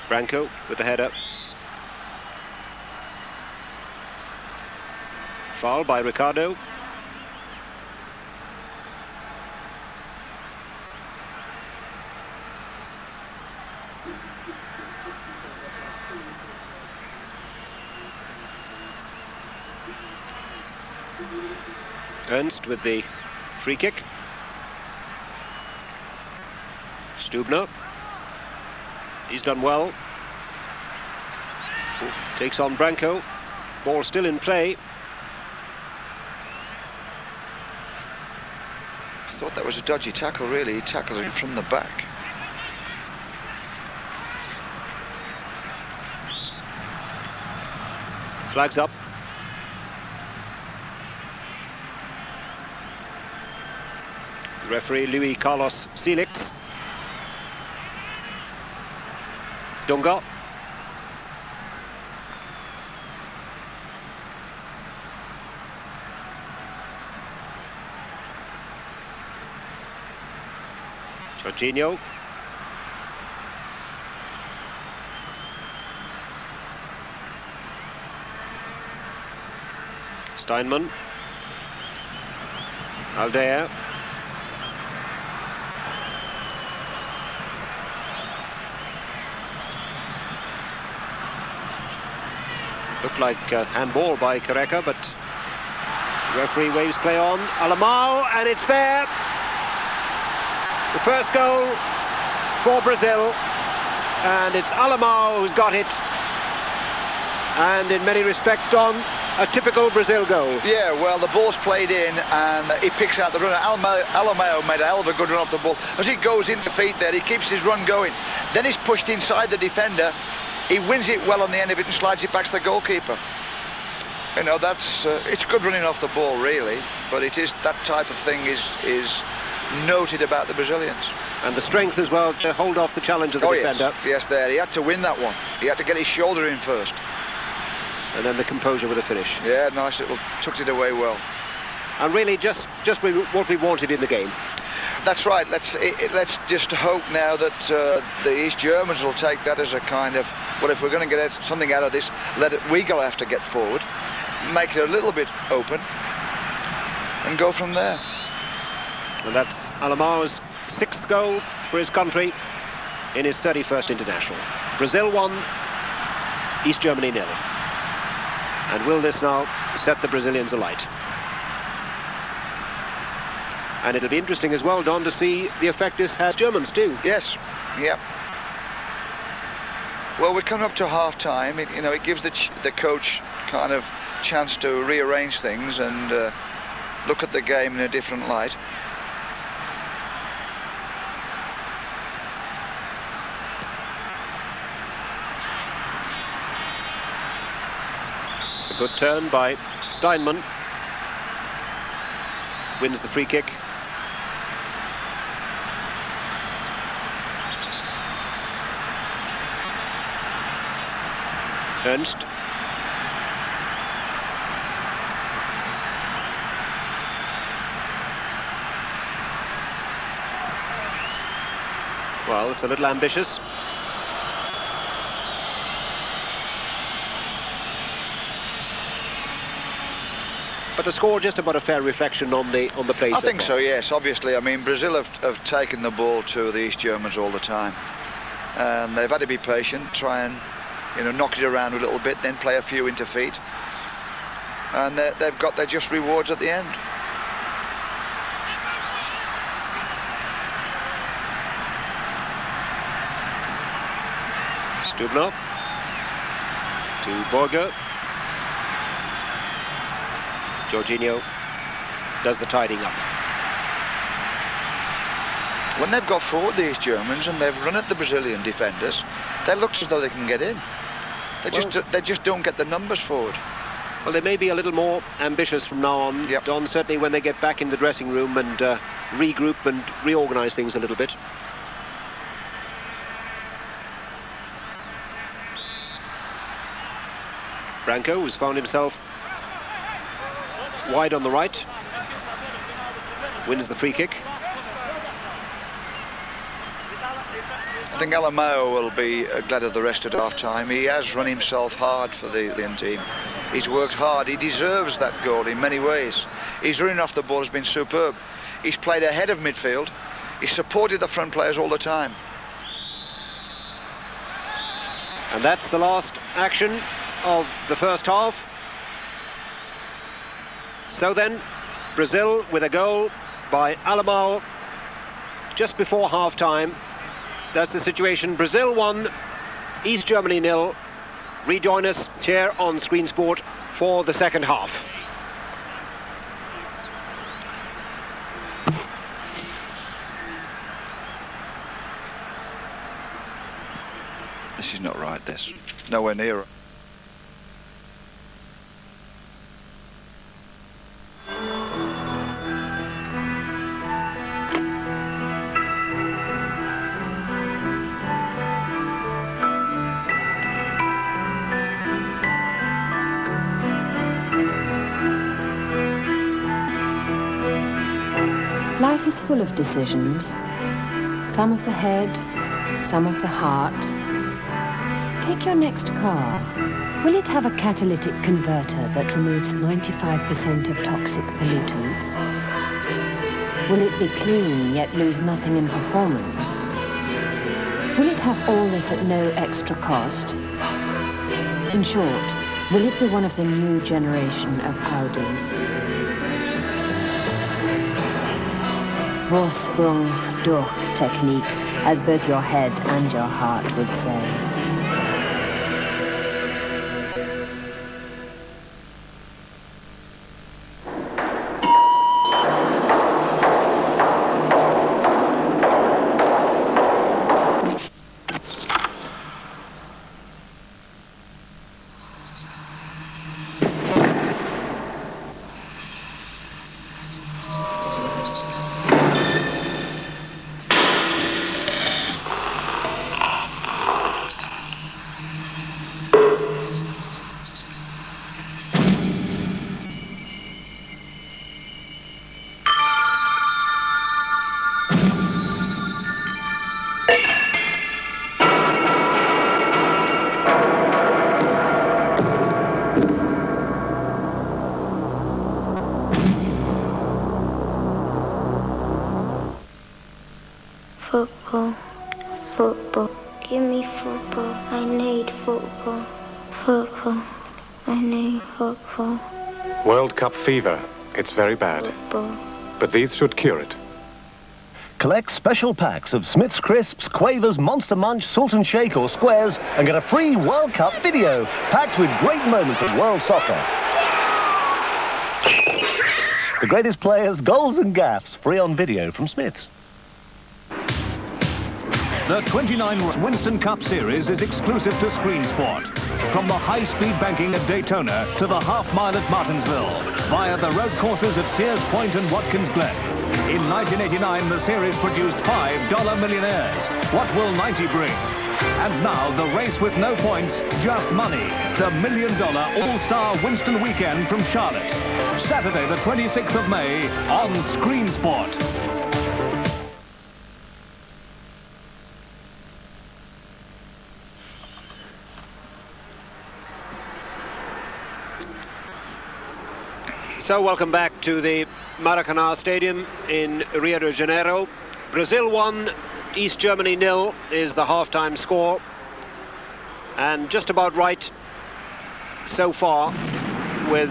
Branco with the header. Foul by Ricardo. Ernst with the free kick. Stubner. He's done well. Takes on Branco. Ball still in play. I thought that was a dodgy tackle, really. He tackled him from the back. Flags up. Referee Luis Carlos Felix. Dunga. Jorginho. Steinman. Aldair. Looked like handball by Careca, but the referee waves play on. Alemão, and it's there. The first goal for Brazil, and it's Alemão who's got it. And in many respects, Don, a typical Brazil goal. Yeah, well, the ball's played in and he picks out the runner. Alemão made a hell of a good run off the ball. As he goes into feet there, he keeps his run going. Then he's pushed inside the defender. He wins it well on the end of it and slides it back to the goalkeeper. You know, that's it's good running off the ball, really, but it is that type of thing is noted about the Brazilians. And the strength as well to hold off the challenge of the defender. Yes, there. He had to win that one. He had to get his shoulder in first. And then the composure with the finish. Yeah, nice little, tucked it away well. And really just what we wanted in the game. That's right. Let's just hope now that the East Germans will take that as a kind of, well, if we're going to get something out of this, we go have to get forward, make it a little bit open, and go from there. And that's Alemão's 6th goal for his country in his 31st international. Brazil 1, East Germany 0. And will this now set the Brazilians alight? And it'll be interesting as well, Don, to see the effect this has Germans too. Yes, yeah. Well, we're coming up to half-time. You know, it gives the coach kind of chance to rearrange things and look at the game in a different light. It's a good turn by Steinman. Wins the free kick. Ernst. Well, it's a little ambitious. But the score just about a fair reflection on the plays. I think so, yes. Obviously, I mean, Brazil have taken the ball to the East Germans all the time, and they've had to be patient, try and, you know, knock it around a little bit, then play a few into feet, and they've got their just rewards at the end. Stubner to Borger. Jorginho does the tidying up. When they've got forward, the East Germans, and they've run at the Brazilian defenders, they look as though they can get in. They just don't get the numbers forward. Well, they may be a little more ambitious from now on, yep. Don, certainly when they get back in the dressing room and regroup and reorganise things a little bit. Branco, who's found himself wide on the right, wins the free kick. I think Alemão will be glad of the rest at half-time. He has run himself hard for the Italian team. He's worked hard. He deserves that goal in many ways. His running off the ball has been superb. He's played ahead of midfield. He's supported the front players all the time. And that's the last action of the first half. So then, Brazil with a goal by Alemão just before half-time. That's the situation. Brazil 1, East Germany 0. Rejoin us here on Screen Sport for the second half. This is not right, this. Nowhere near it. Life is full of decisions, some of the head, some of the heart. Take your next car. Will it have a catalytic converter that removes 95% of toxic pollutants? Will it be clean yet lose nothing in performance? Will it have all this at no extra cost? In short, will it be one of the new generation of Audis? Vorsprung durch Technik, as both your head and your heart would say. Football. Football. Give me football. I need football. Football. I need football. World Cup fever. It's very bad. Football. But these should cure it. Collect special packs of Smith's Crisps, Quavers, Monster Munch, Salt and Shake or Squares and get a free World Cup video packed with great moments of world soccer. The greatest players, goals and gaffes, free on video from Smith's. The 29 Winston Cup Series is exclusive to Screen Sport. From the high-speed banking at Daytona to the half-mile at Martinsville, via the road courses at Sears Point and Watkins Glen. In 1989, the series produced $5 millionaires. What will 90 bring? And now, the race with no points, just money. The $1 Million All-Star Winston Weekend from Charlotte. Saturday, the 26th of May, on Screen Sport. So welcome back to the Maracanã Stadium in Rio de Janeiro. Brazil 1, East Germany 0 is the half-time score. And just about right so far, with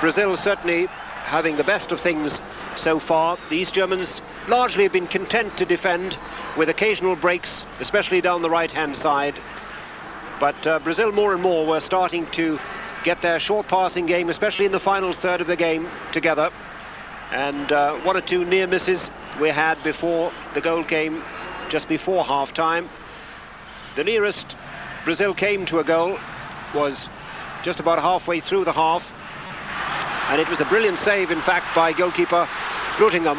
Brazil certainly having the best of things so far. The East Germans largely have been content to defend with occasional breaks, especially down the right-hand side. But Brazil more and more were starting to get their short passing game, especially in the final third of the game, together. And one or two near misses we had before the goal came, just before half-time. The nearest Brazil came to a goal was just about halfway through the half. And it was a brilliant save, in fact, by goalkeeper Ruttingham,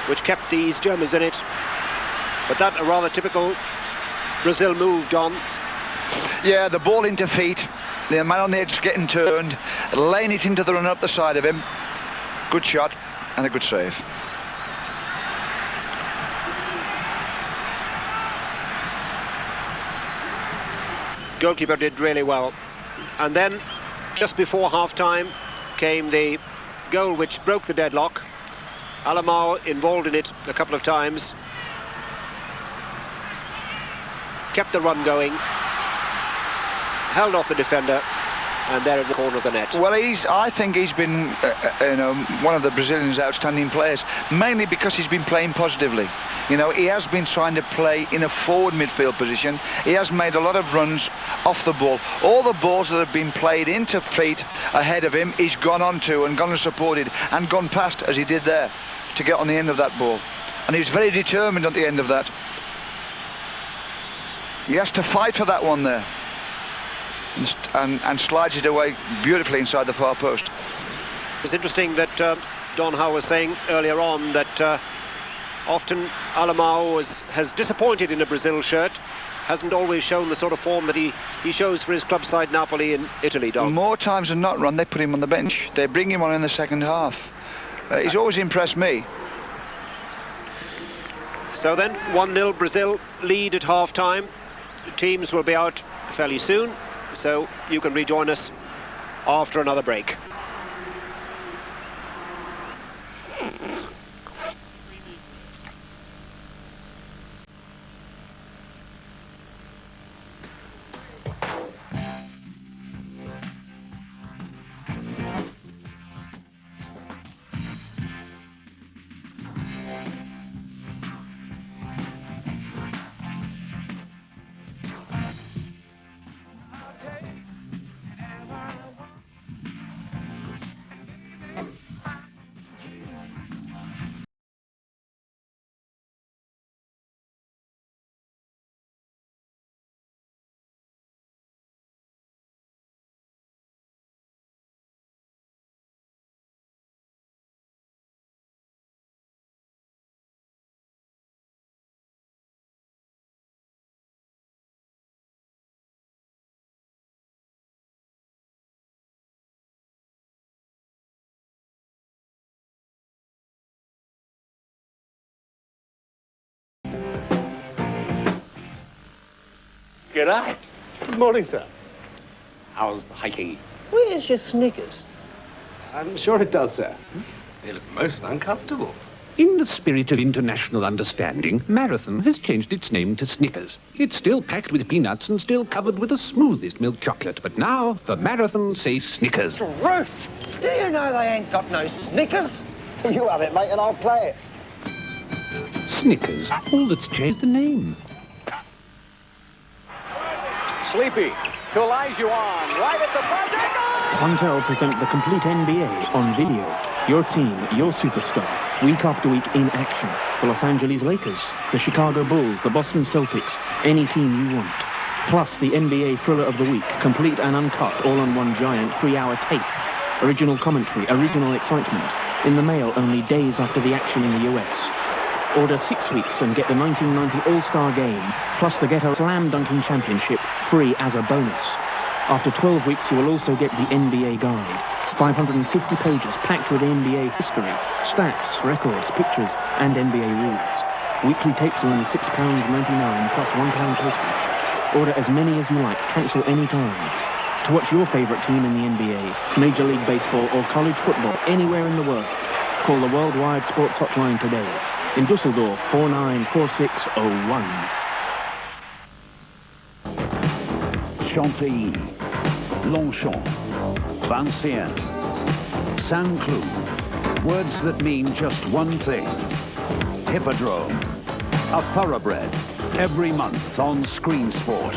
which kept the East Germans in it. But that, a rather typical Brazil moved on. Yeah, the ball into feet. The man on the edge getting turned, laying it into the run up the side of him. Good shot and a good save. Goalkeeper did really well. And then, just before half-time, came the goal which broke the deadlock. Alemão involved in it a couple of times. Kept the run going. Held off the defender, and there in the corner of the net. Well, I think he's been one of the Brazilians' outstanding players, mainly because he's been playing positively. You know, he has been trying to play in a forward midfield position. He has made a lot of runs off the ball. All the balls that have been played into feet ahead of him, he's gone on to and gone and supported and gone past, as he did there, to get on the end of that ball. And he was very determined at the end of that. He has to fight for that one there. And slides it away beautifully inside the far post. It's interesting that Don Howe was saying earlier on that often Alemão has disappointed in a Brazil shirt, hasn't always shown the sort of form that he shows for his club side Napoli in Italy, Don. More times than not, Ron, they put him on the bench. They bring him on in the second half. He's always impressed me. So then, 1-0 Brazil lead at half-time. The teams will be out fairly soon, so you can rejoin us after another break. G'day. Good morning, sir. How's the hiking? Where's your Snickers? I'm sure it does, sir. They look most uncomfortable. In the spirit of international understanding, Marathon has changed its name to Snickers. It's still packed with peanuts and still covered with the smoothest milk chocolate, but now, for Marathon, say Snickers. Ruth, do you know they ain't got no Snickers? You have it, mate, and I'll play it. Snickers. All that's changed the name. Sleepy to Olajuwon, right at the buzzer. Quantel present the complete NBA on video. Your team, your superstar, week after week in action. The Los Angeles Lakers, the Chicago Bulls, the Boston Celtics, any team you want. Plus the NBA Thriller of the Week, complete and uncut, all on one giant 3-hour tape. Original commentary, original excitement. In the mail only days after the action in the US. Order 6 weeks and get the 1990 All-Star Game, plus the Ghetto Slam Dunking Championship, free as a bonus. After 12 weeks, you will also get the NBA Guide. 550 pages packed with NBA history, stats, records, pictures, and NBA rules. Weekly tapes are only £6.99 plus £1 postage. Order as many as you like, cancel any time. To watch your favourite team in the NBA, Major League Baseball, or college football anywhere in the world, call the Worldwide Sports Hotline today. In Dusseldorf, 494601. Chantilly, Longchamp, Valenciennes, Saint-Cloud. Words that mean just one thing. Hippodrome. A thoroughbred. Every month on Screen Sport.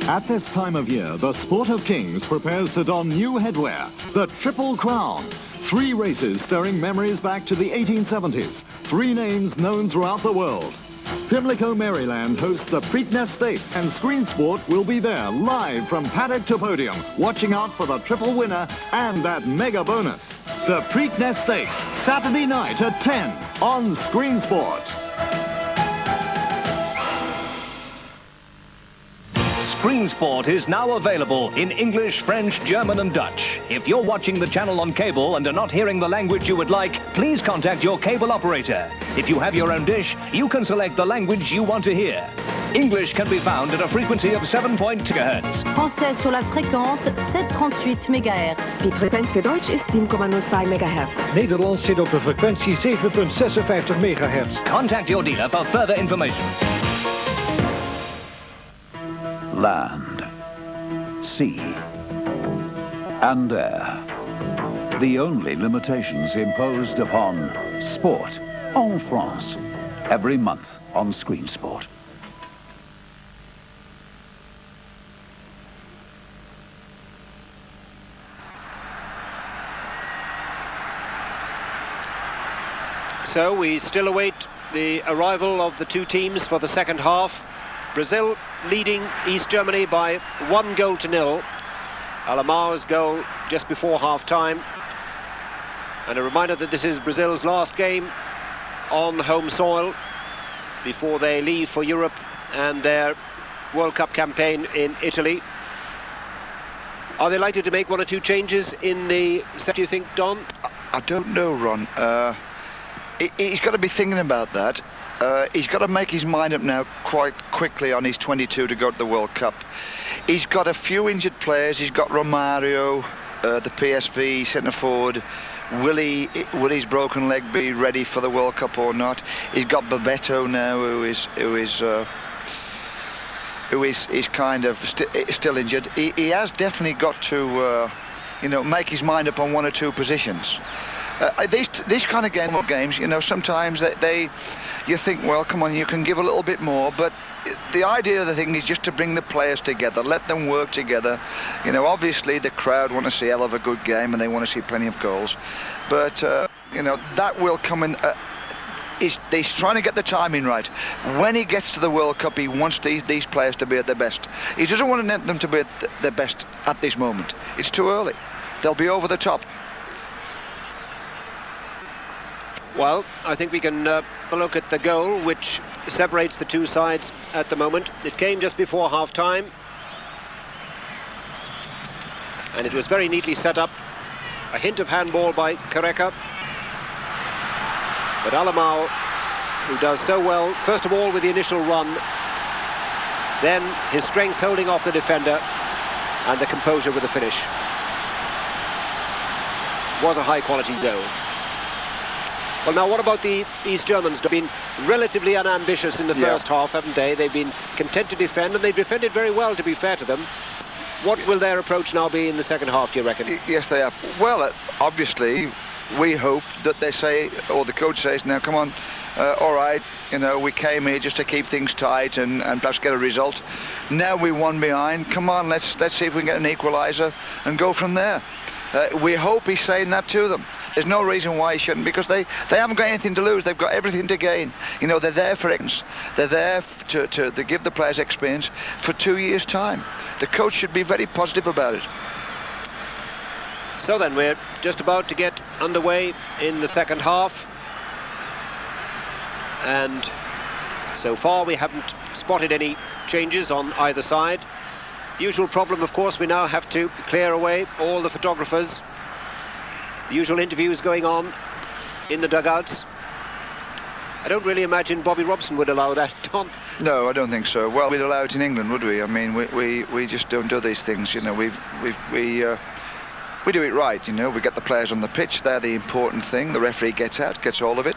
At this time of year, the Sport of Kings prepares to don new headwear, the Triple Crown. 3 races stirring memories back to the 1870s. 3 names known throughout the world. Pimlico, Maryland hosts the Preakness Stakes, and Screen Sport will be there live from paddock to podium, watching out for the triple winner and that mega bonus. The Preakness Stakes, Saturday night at 10 on Screen Sport. Screen Sport is now available in English, French, German and Dutch. If you're watching the channel on cable and are not hearing the language you would like, please contact your cable operator. If you have your own dish, you can select the language you want to hear. English can be found at a frequency of 7.2 GHz. Français sur la fréquence 738 MHz. Die frequentie für Deutsch ist 7,02 MHz. Nederlands zit op de frequentie 7,56 MHz. Contact your dealer for further information. Land, sea, and air. The only limitations imposed upon sport en France. Every month on Screen Sport. So we still await the arrival of the 2 teams for the second half. Brazil leading East Germany by 1-0. Alemão's goal just before half-time. And a reminder that this is Brazil's last game on home soil before they leave for Europe and their World Cup campaign in Italy. Are they likely to make 1 or 2 changes in the set, do you think, Don? I don't know, Ron. He's got to be thinking about that. He's got to make his mind up now quite quickly on his 22 to go to the World Cup. He's got a few injured players. He's got Romario, the PSV centre forward. Will his broken leg be ready for the World Cup or not? He's got Bebeto now, who is kind of still injured. He has definitely got to, make his mind up on 1 or 2 positions. These kind of games, sometimes you think, well, come on, you can give a little bit more, but the idea of the thing is just to bring the players together, let them work together. Obviously the crowd want to see a hell of a good game and they want to see plenty of goals, but that will come in. He's trying to get the timing right. When he gets to the World Cup, he wants these players to be at their best. He doesn't want them to be at their best at this moment. It's too early. They'll be over the top. Well, I think we can look at the goal which separates the 2 sides at the moment. It came just before half-time. And it was very neatly set up. A hint of handball by Careca. But Alemão, who does so well, first of all with the initial run, then his strength holding off the defender, and the composure with the finish. was a high-quality goal. Well, now, what about the East Germans? They've been relatively unambitious in the first half, haven't they? They've been content to defend, and they've defended very well, to be fair to them. What will their approach now be in the second half, do you reckon? Yes, they are. Well, obviously, we hope that they say, or the coach says, now, come on, all right, you know, we came here just to keep things tight and perhaps get a result. Now we won behind. Come on, let's see if we can get an equaliser and go from there. We hope he's saying that to them. There's no reason why he shouldn't, because they haven't got anything to lose. They've got everything to gain. You know, they're there for it. They're there to give the players experience for 2 years' time. The coach should be very positive about it. So then, we're just about to get underway in the second half. And so far we haven't spotted any changes on either side. The usual problem, of course, we now have to clear away all the photographers. The usual interviews going on in the dugouts. I don't really imagine Bobby Robson would allow that, Tom. No, I don't think so. Well, we'd allow it in England, would we? I mean, we just don't do these things, you know. We do it right, you know. We get the players on the pitch. They're the important thing. The referee gets out, gets all of it,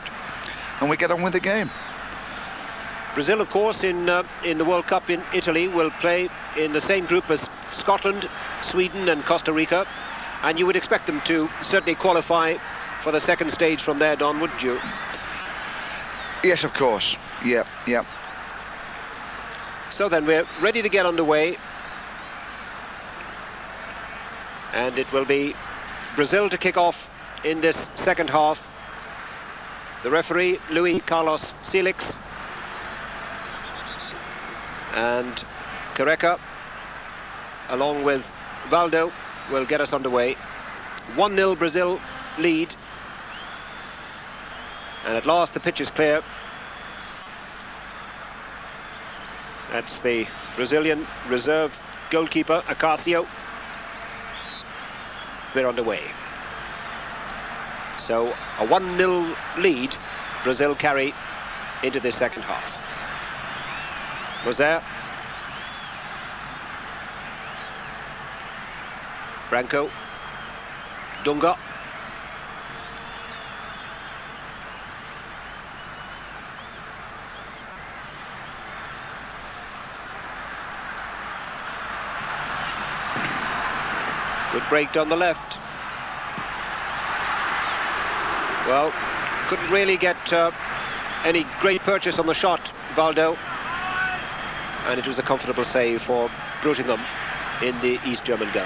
and we get on with the game. Brazil, of course, in the World Cup in Italy will play in the same group as Scotland, Sweden and Costa Rica, and you would expect them to certainly qualify for the second stage from there, Don, wouldn't you? Yes, of course. Yeah. So then, we're ready to get underway, and it will be Brazil to kick off in this second half. The referee, Luís Carlos Silas, and Careca, along with Valdo, will get us underway. 1-0 Brazil lead, and at last the pitch is clear. That's the Brazilian reserve goalkeeper, Acasio. We're underway. So a 1-0 lead Brazil carry into this second half. Mozer. Branco. Dunga. Good break down the left. Well, couldn't really get any great purchase on the shot, Valdo. And it was a comfortable save for Bruggenham in the East German goal.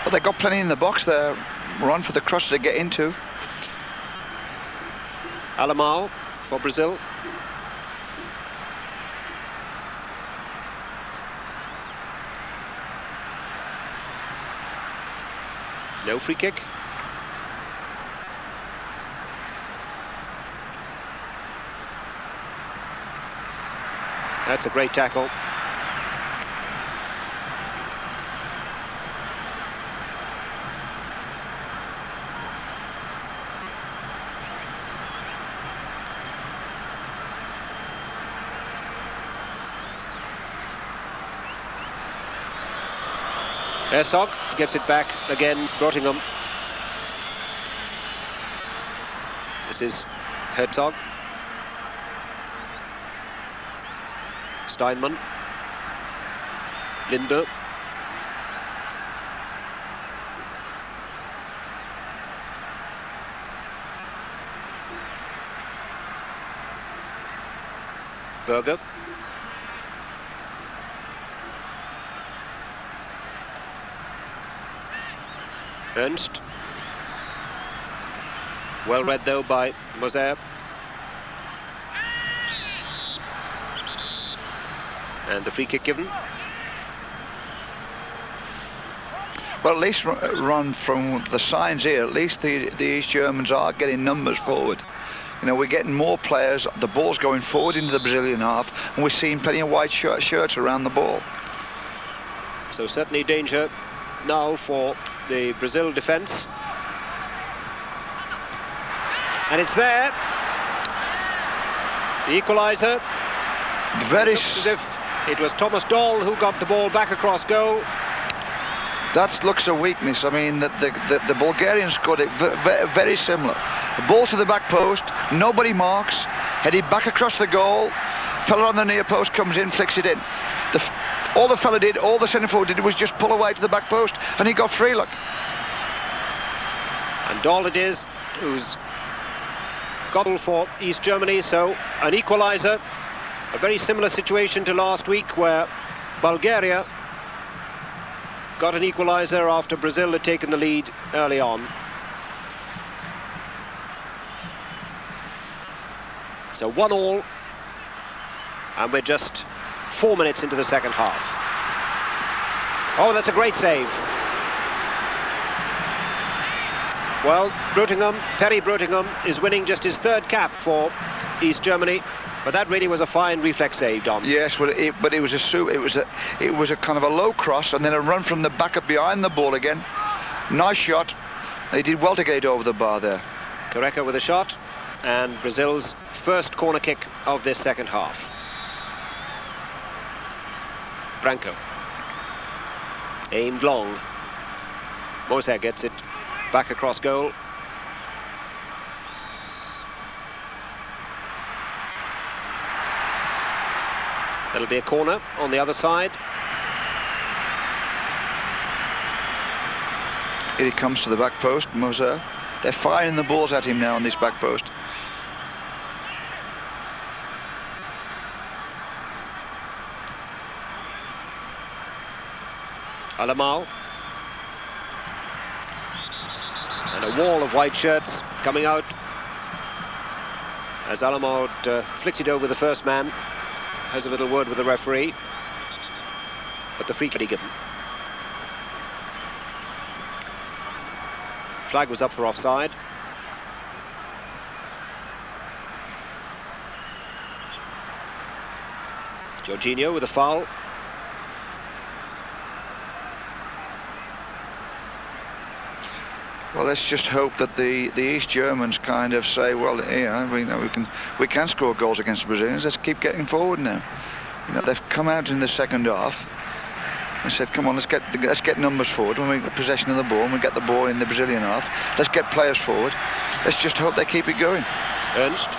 Well, they got plenty in the box there. Run for the cross to get into. Alemão for Brazil. No free kick. That's a great tackle. Herzog gets it back again, Bruggenham. This is Herzog. Steinmann. Linde. Berger. Ernst. Well read though by Mozer. And the free kick given. Well, at least run from the signs here, at least the East Germans are getting numbers forward. You know, we're getting more players, the ball's going forward into the Brazilian half, and we're seeing plenty of white shirts around the ball. So certainly danger now for the Brazil defence. And it's there. The equaliser. Very as if it was Thomas Doll who got the ball back across goal. That looks a weakness. I mean, the Bulgarians got it very similar. The ball to the back post, nobody marks, headed back across the goal, fella on the near post comes in, flicks it in. All the fella did, all the centre forward did was just pull away to the back post, and he got free, look. And all it is, who's goal for East Germany, so an equaliser. A very similar situation to last week, where Bulgaria got an equaliser after Brazil had taken the lead early on. So 1-1, and we're just 4 minutes into the second half. Oh, that's a great save. Well, Perry Brutingham is winning just his 3rd cap for East Germany. But that really was a fine reflex save, Dom. Yes, but it was a kind of a low cross, and then a run from the back up behind the ball again. Nice shot. They did well to get it over the bar there. Careca with a shot, and Brazil's first corner kick of this second half. Branco. Aimed long. Mozer gets it back across goal. That'll be a corner on the other side. Here he comes to the back post, Mozer. They're firing the balls at him now on this back post. Alemão. And a wall of white shirts coming out as Alemão flicked it over the first man. Has a little word with the referee, but the free kick given. Flag was up for offside. Jorginho with a foul. Well, let's just hope that the East Germans kind of say, well, yeah, we can score goals against the Brazilians. Let's keep getting forward now. You know, they've come out in the second half and said, come on, let's get numbers forward. When we get possession of the ball, and we get the ball in the Brazilian half, let's get players forward. Let's just hope they keep it going. Ernst.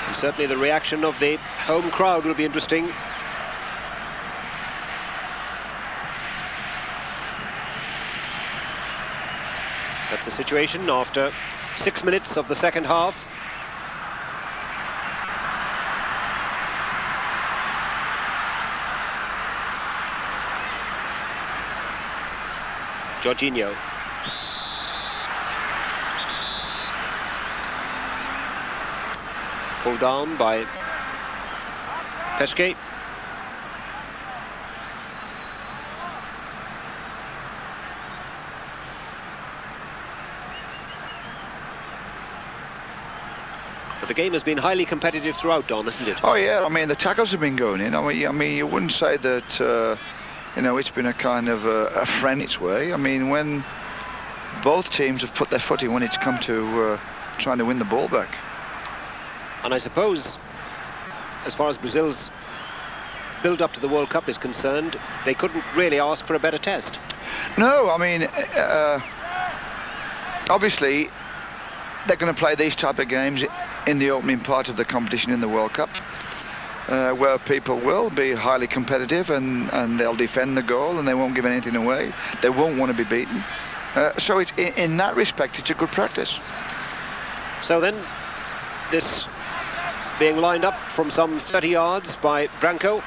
And certainly the reaction of the home crowd will be interesting. That's the situation after 6 minutes of the second half. Jorginho. Pulled down by Pesce. The game has been highly competitive throughout, Don, isn't it? Oh yeah, I mean the tackles have been going in. I mean you wouldn't say that you know, it's been a kind of a friend its way. I mean, when both teams have put their foot in when it's come to trying to win the ball back. And I suppose, as far as Brazil's build up to the World Cup is concerned, they couldn't really ask for a better test. No, I mean, obviously they're going to play these type of games in the opening part of the competition in the World Cup, where people will be highly competitive and they'll defend the goal and they won't give anything away. They won't want to be beaten. So it's, in that respect, it's a good practice. So then, this being lined up from some 30 yards by Branco,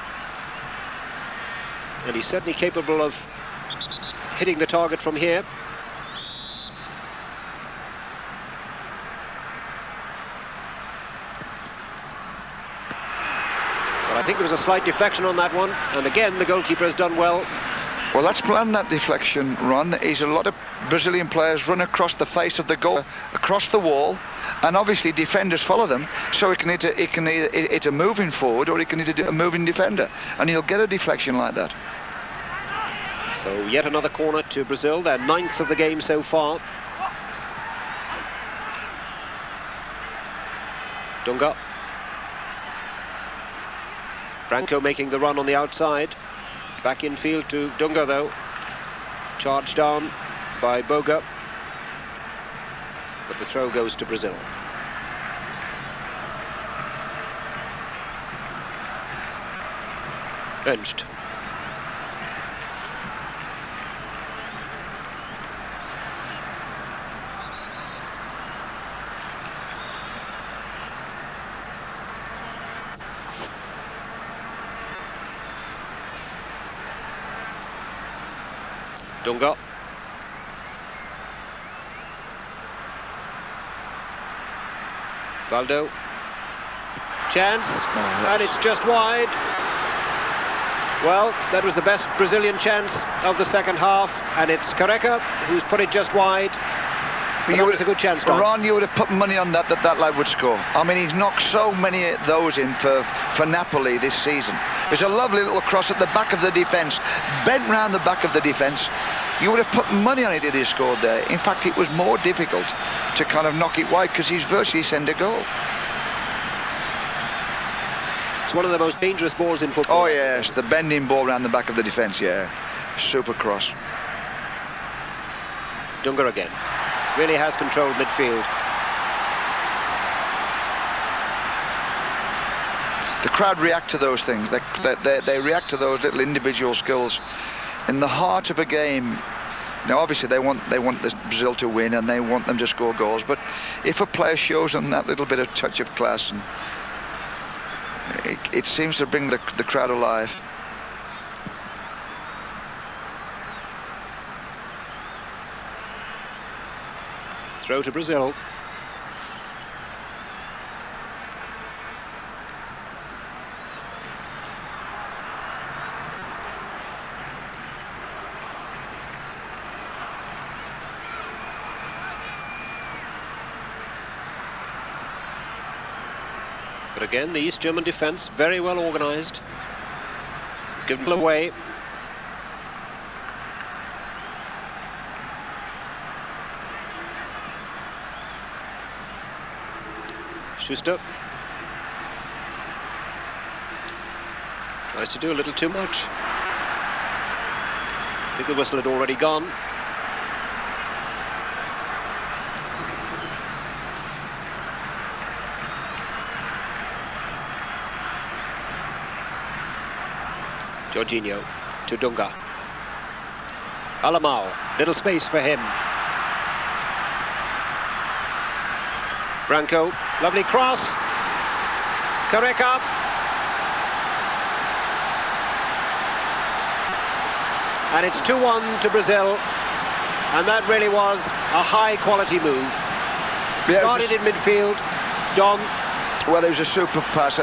and he's certainly capable of hitting the target from here. But I think there was a slight deflection on that one, and again the goalkeeper has done well. Well, let's plan that deflection run. Is a lot of Brazilian players run across the face of the goal, across the wall, and obviously defenders follow them. So it can either moving forward or it can either do a moving defender, and he'll get a deflection like that. So yet another corner to Brazil, their 9th of the game so far. Dunga. Branco making the run on the outside. Back infield to Dunga, though. Charged down by Boga. But the throw goes to Brazil. Benched. Dunga. Valdo. Chance, and it's just wide. Well, that was the best Brazilian chance of the second half, and it's Careca who's put it just wide. But that was a good chance, Don. Ron, you would have put money on that lad would score. I mean, he's knocked so many of those in for Napoli this season. There's a lovely little cross at the back of the defence, bent round the back of the defence. You would have put money on it if he scored there. In fact, it was more difficult to kind of knock it wide because he's virtually sent a goal. It's one of the most dangerous balls in football. Oh yes, the bending ball around the back of the defence, yeah. Super cross. Dunga again. Really has controlled midfield. The crowd react to those things. They react to those little individual skills. In the heart of a game, now obviously they want Brazil to win and they want them to score goals, but if a player shows them that little bit of touch of class, and it seems to bring the crowd alive. Throw to Brazil. But again, the East German defence very well organised. Given away. Schuster tries to do a little too much. I think the whistle had already gone. Jorginho to Dunga. Alemão, little space for him. Branco, lovely cross. Careca. And it's 2-1 to Brazil. And that really was a high-quality move. Yeah, started in midfield. Don. Well, it was a super pass.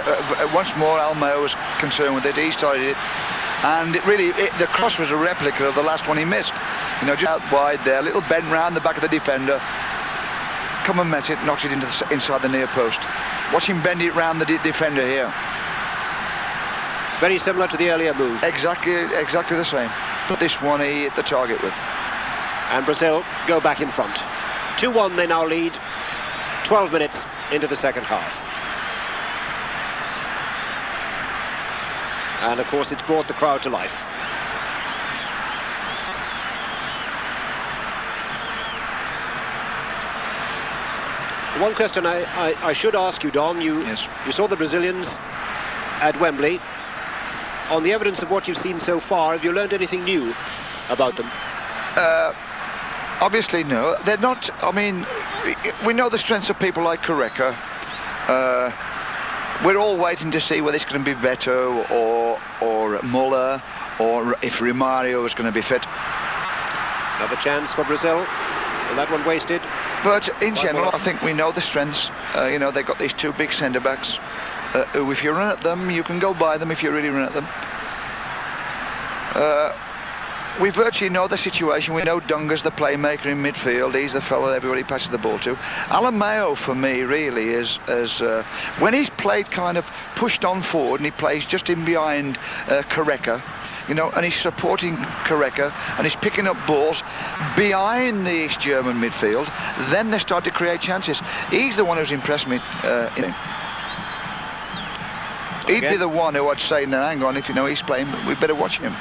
Once more, Alemão was concerned with it. He started it. And the cross was a replica of the last one he missed. You know, just out wide there, little bend round the back of the defender. Come and met it, knocks it into inside the near post. Watch him bend it round the defender here. Very similar to the earlier move. Exactly the same. But this one he hit the target with. And Brazil go back in front. 2-1 they now lead. 12 minutes into the second half. And of course it's brought the crowd to life. One question I should ask you, Don. You saw the Brazilians at Wembley. On the evidence of what you've seen so far, have you learned anything new about them? Obviously, no. They're not. I mean, we know the strengths of people like Careca. We're all waiting to see whether it's going to be Bebeto or Müller, or if Romario is going to be fit. Another chance for Brazil, and that one wasted. But in general, I think we know the strengths. You know, they've got these two big centre-backs who, if you run at them, you can go by them if you really run at them. We virtually know the situation. We know Dunga's the playmaker in midfield. He's the fellow everybody passes the ball to. Alemão, for me, really is when he's played kind of pushed on forward and he plays just in behind Careca, you know, and he's supporting Careca and he's picking up balls behind the East German midfield, then they start to create chances. He's the one who's impressed me. He'd be the one who I'd say, no, hang on, if you know he's playing, we better watch him.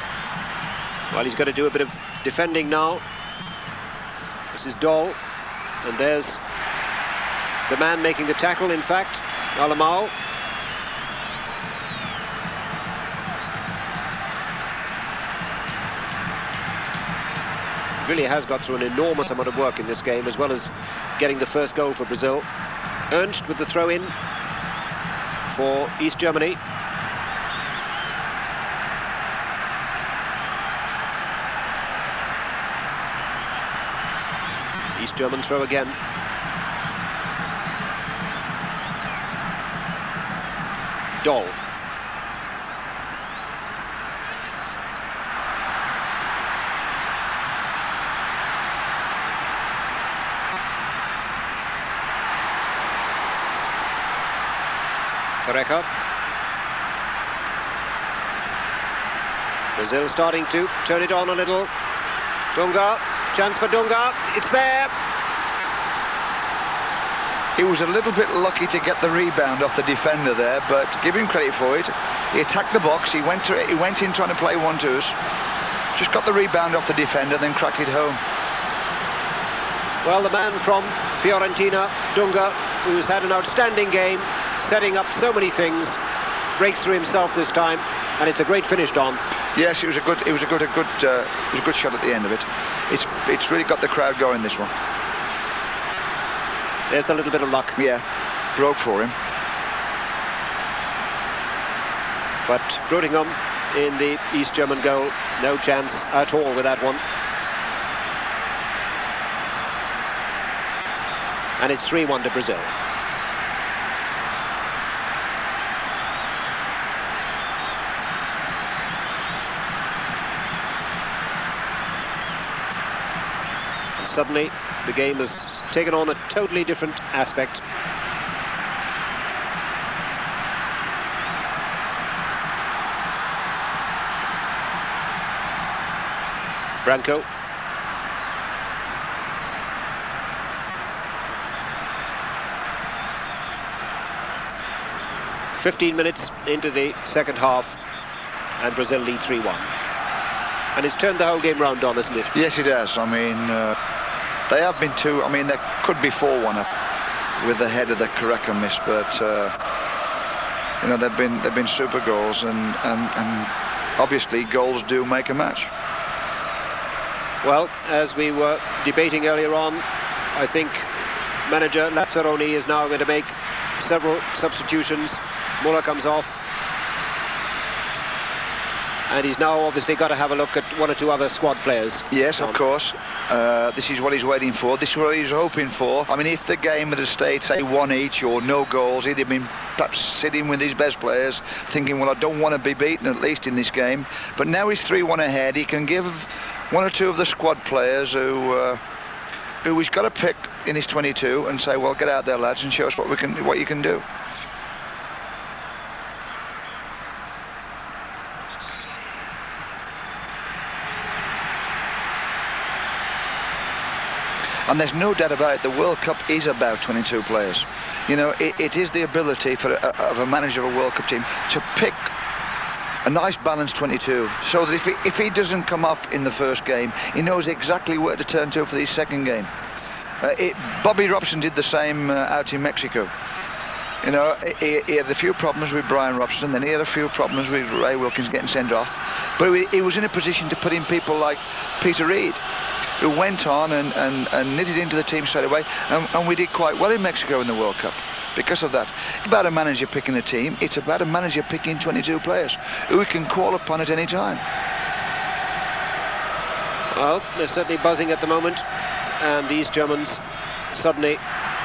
Well, he's got to do a bit of defending now. This is Doll, and there's the man making the tackle, in fact, Alemão. Really has got through an enormous amount of work in this game, as well as getting the first goal for Brazil. Ernst with the throw-in for East Germany. East German throw again. Doll. Careca. Brazil starting to turn it on a little. Dunga, chance for Dunga, it's there. He was a little bit lucky to get the rebound off the defender there, but give him credit for it. He attacked the box, he went in trying to play 1-2s. Just got the rebound off the defender, then cracked it home. Well, the man from Fiorentina, Dunga, who's had an outstanding game, setting up so many things, breaks through himself this time, and it's a great finish, Don. Yes, it was a good shot at the end of it. It's really got the crowd going, this one. There's the little bit of luck. Yeah, broke for him. But Broughtingham in the East German goal, no chance at all with that one. And it's 3-1 to Brazil. And suddenly the game has taken on a totally different aspect. Branco. "15 minutes into the second half, and Brazil lead 3-1. And it's turned the whole game round, Don, isn't it? Yes, it has. I mean, they have been two. I mean, there could be 4-1 up with the head of the Careca miss, but you know, they've been super goals, and obviously goals do make a match. Well, as we were debating earlier on, I think manager Lazzaroni is now going to make several substitutions. Müller comes off, and he's now obviously got to have a look at one or two other squad players. Yes, of course. This is what he's waiting for. This is what he's hoping for. I mean, if the game had stayed, say, 1 each or no goals, he'd have been perhaps sitting with his best players, thinking, well, I don't want to be beaten, at least in this game. But now he's 3-1 ahead. He can give one or two of the squad players who he's got to pick in his 22 and say, well, get out there, lads, and show us what you can do. And there's no doubt about it, the World Cup is about 22 players. You know, it is the ability of a manager of a World Cup team to pick a nice balanced 22, so that if he doesn't come up in the first game, he knows exactly where to turn to for the second game. Bobby Robson did the same out in Mexico. You know, he had a few problems with Brian Robson, then he had a few problems with Ray Wilkins getting sent off, but he was in a position to put in people like Peter Reid, who went on and knitted into the team straight away, and we did quite well in Mexico in the World Cup because of that. It's about a manager picking a team, it's about a manager picking 22 players who he can call upon at any time. Well, they're certainly buzzing at the moment, and these Germans suddenly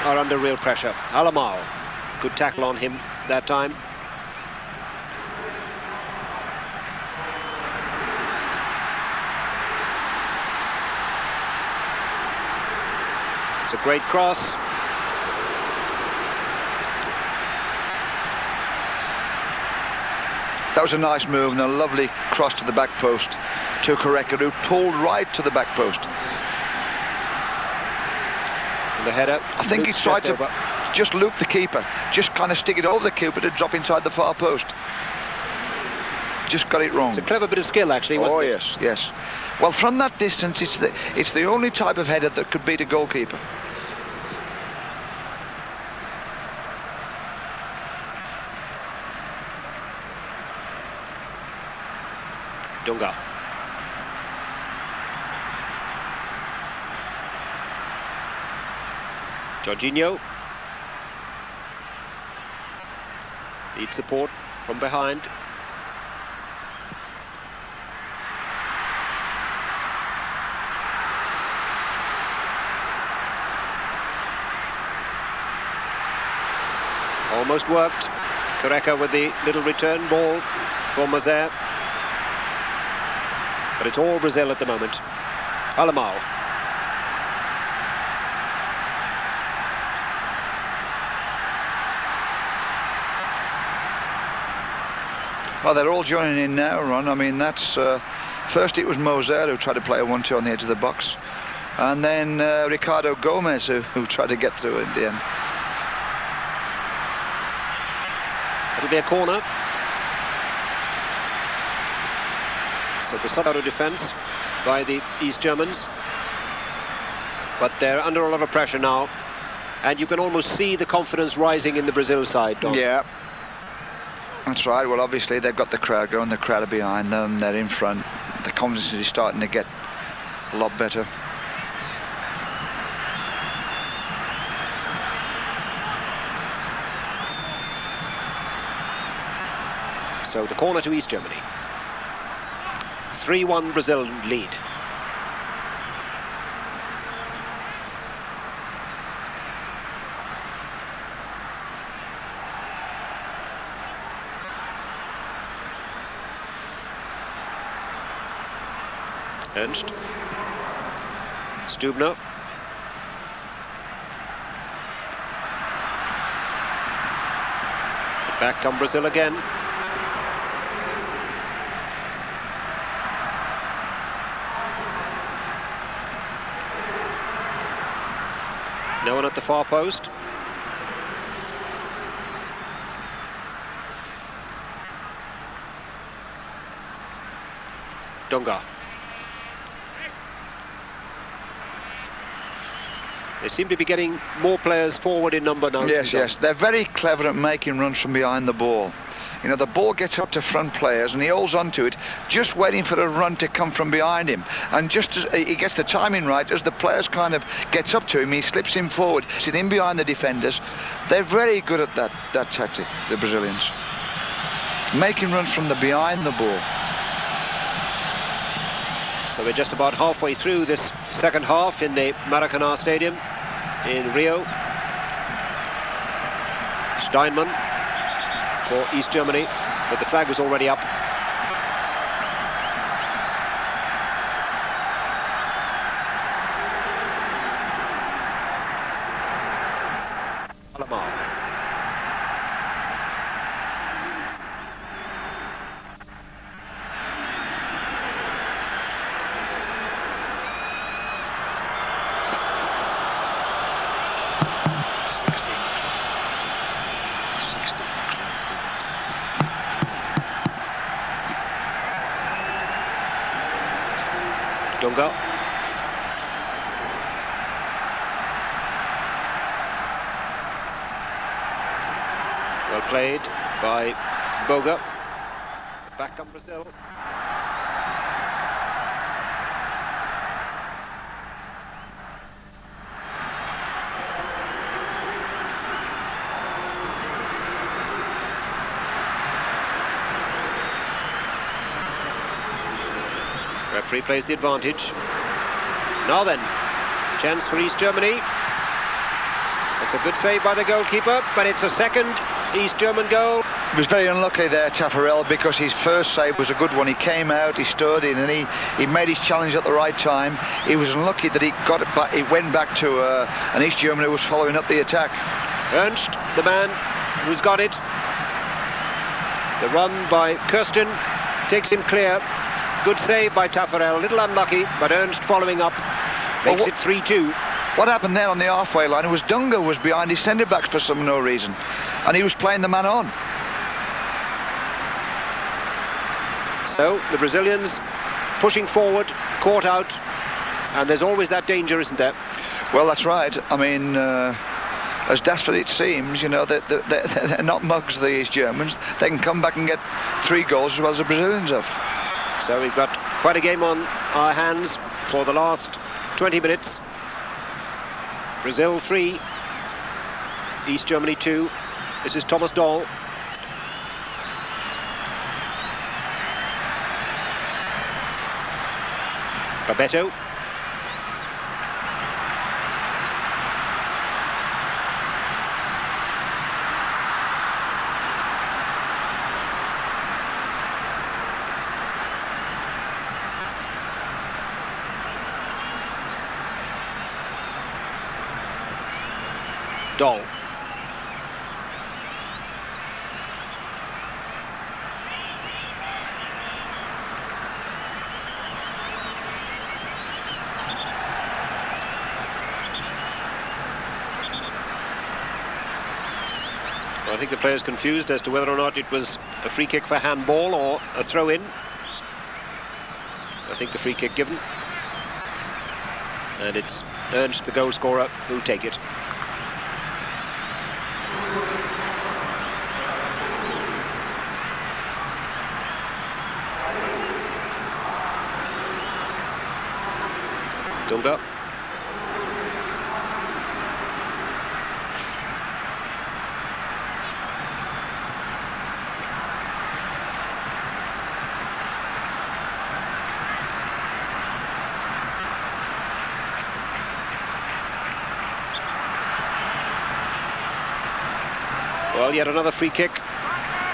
are under real pressure. Alemão, good tackle on him that time. It's a great cross. That was a nice move and a lovely cross to the back post to Careca, who pulled right to the back post. And the header. I think he's tried to just loop the keeper, just kind of stick it over the keeper to drop inside the far post. just got it wrong. It's a clever bit of skill, actually, wasn't it? Oh, yes, yes. Well, from that distance, it's the only type of header that could beat a goalkeeper. Dunga. Jorginho. Needs support from behind. Almost worked. Careca with the little return ball for Mozer. But it's all Brazil at the moment. Alemão. Well, they're all joining in now, Ron. I mean, that's... first it was Mozer who tried to play a 1-2 on the edge of the box. And then Ricardo Gomes who tried to get through at the end. It'll be a corner. So the sub-auto defence by the East Germans. But they're under a lot of pressure now. And you can almost see the confidence rising in the Brazil side, Don. Yeah. That's right. Well, obviously they've got the crowd going. The crowd are behind them. They're in front. The confidence is starting to get a lot better. So the corner to East Germany. 3-1 Brazil lead. Ernst. Stubner. Back come Brazil again. No one at the far post. Dunga. They seem to be getting more players forward in number now. Yes, yes. They're very clever at making runs from behind the ball. You know, the ball gets up to front players and he holds on to it, just waiting for a run to come from behind him. And just as he gets the timing right, as the players kind of gets up to him, he slips him forward, sitting in behind the defenders. They're very good at that tactic, the Brazilians. Making runs from the behind the ball. So we're just about halfway through this second half in the Maracanã Stadium in Rio. Steinmann for East Germany, but the flag was already up. Alemão. Dunga. Well played by Boga. Back on Brazil. Referee plays the advantage. Now then, chance for East Germany. It's a good save by the goalkeeper, but it's a second East German goal. He was very unlucky there, Taffarel, because his first save was a good one. He came out, he stood in, and he made his challenge at the right time. He was unlucky that he got it back. He went back to an East German who was following up the attack. Ernst, the man who's got it. The run by Kirsten takes him clear. Good save by Taffarel, a little unlucky, but Ernst following up makes it 3-2. What happened there on the halfway line was Dunga was behind his centre-backs for some no reason, and he was playing the man on. So the Brazilians pushing forward, caught out, and there's always that danger, isn't there? Well, that's right. I mean, as desperate it seems, you know, they're not mugs, these Germans. They can come back and get 3 goals as well as the Brazilians have. So we've got quite a game on our hands for the last 20 minutes. Brazil 3, East Germany 2. This is Thomas Doll. Bebeto. Doll. I think the player's confused as to whether or not it was a free kick for handball or a throw-in. I think the free kick given. And it's Ernst, the goal scorer, who'll take it. Dunga. Well, yet another free kick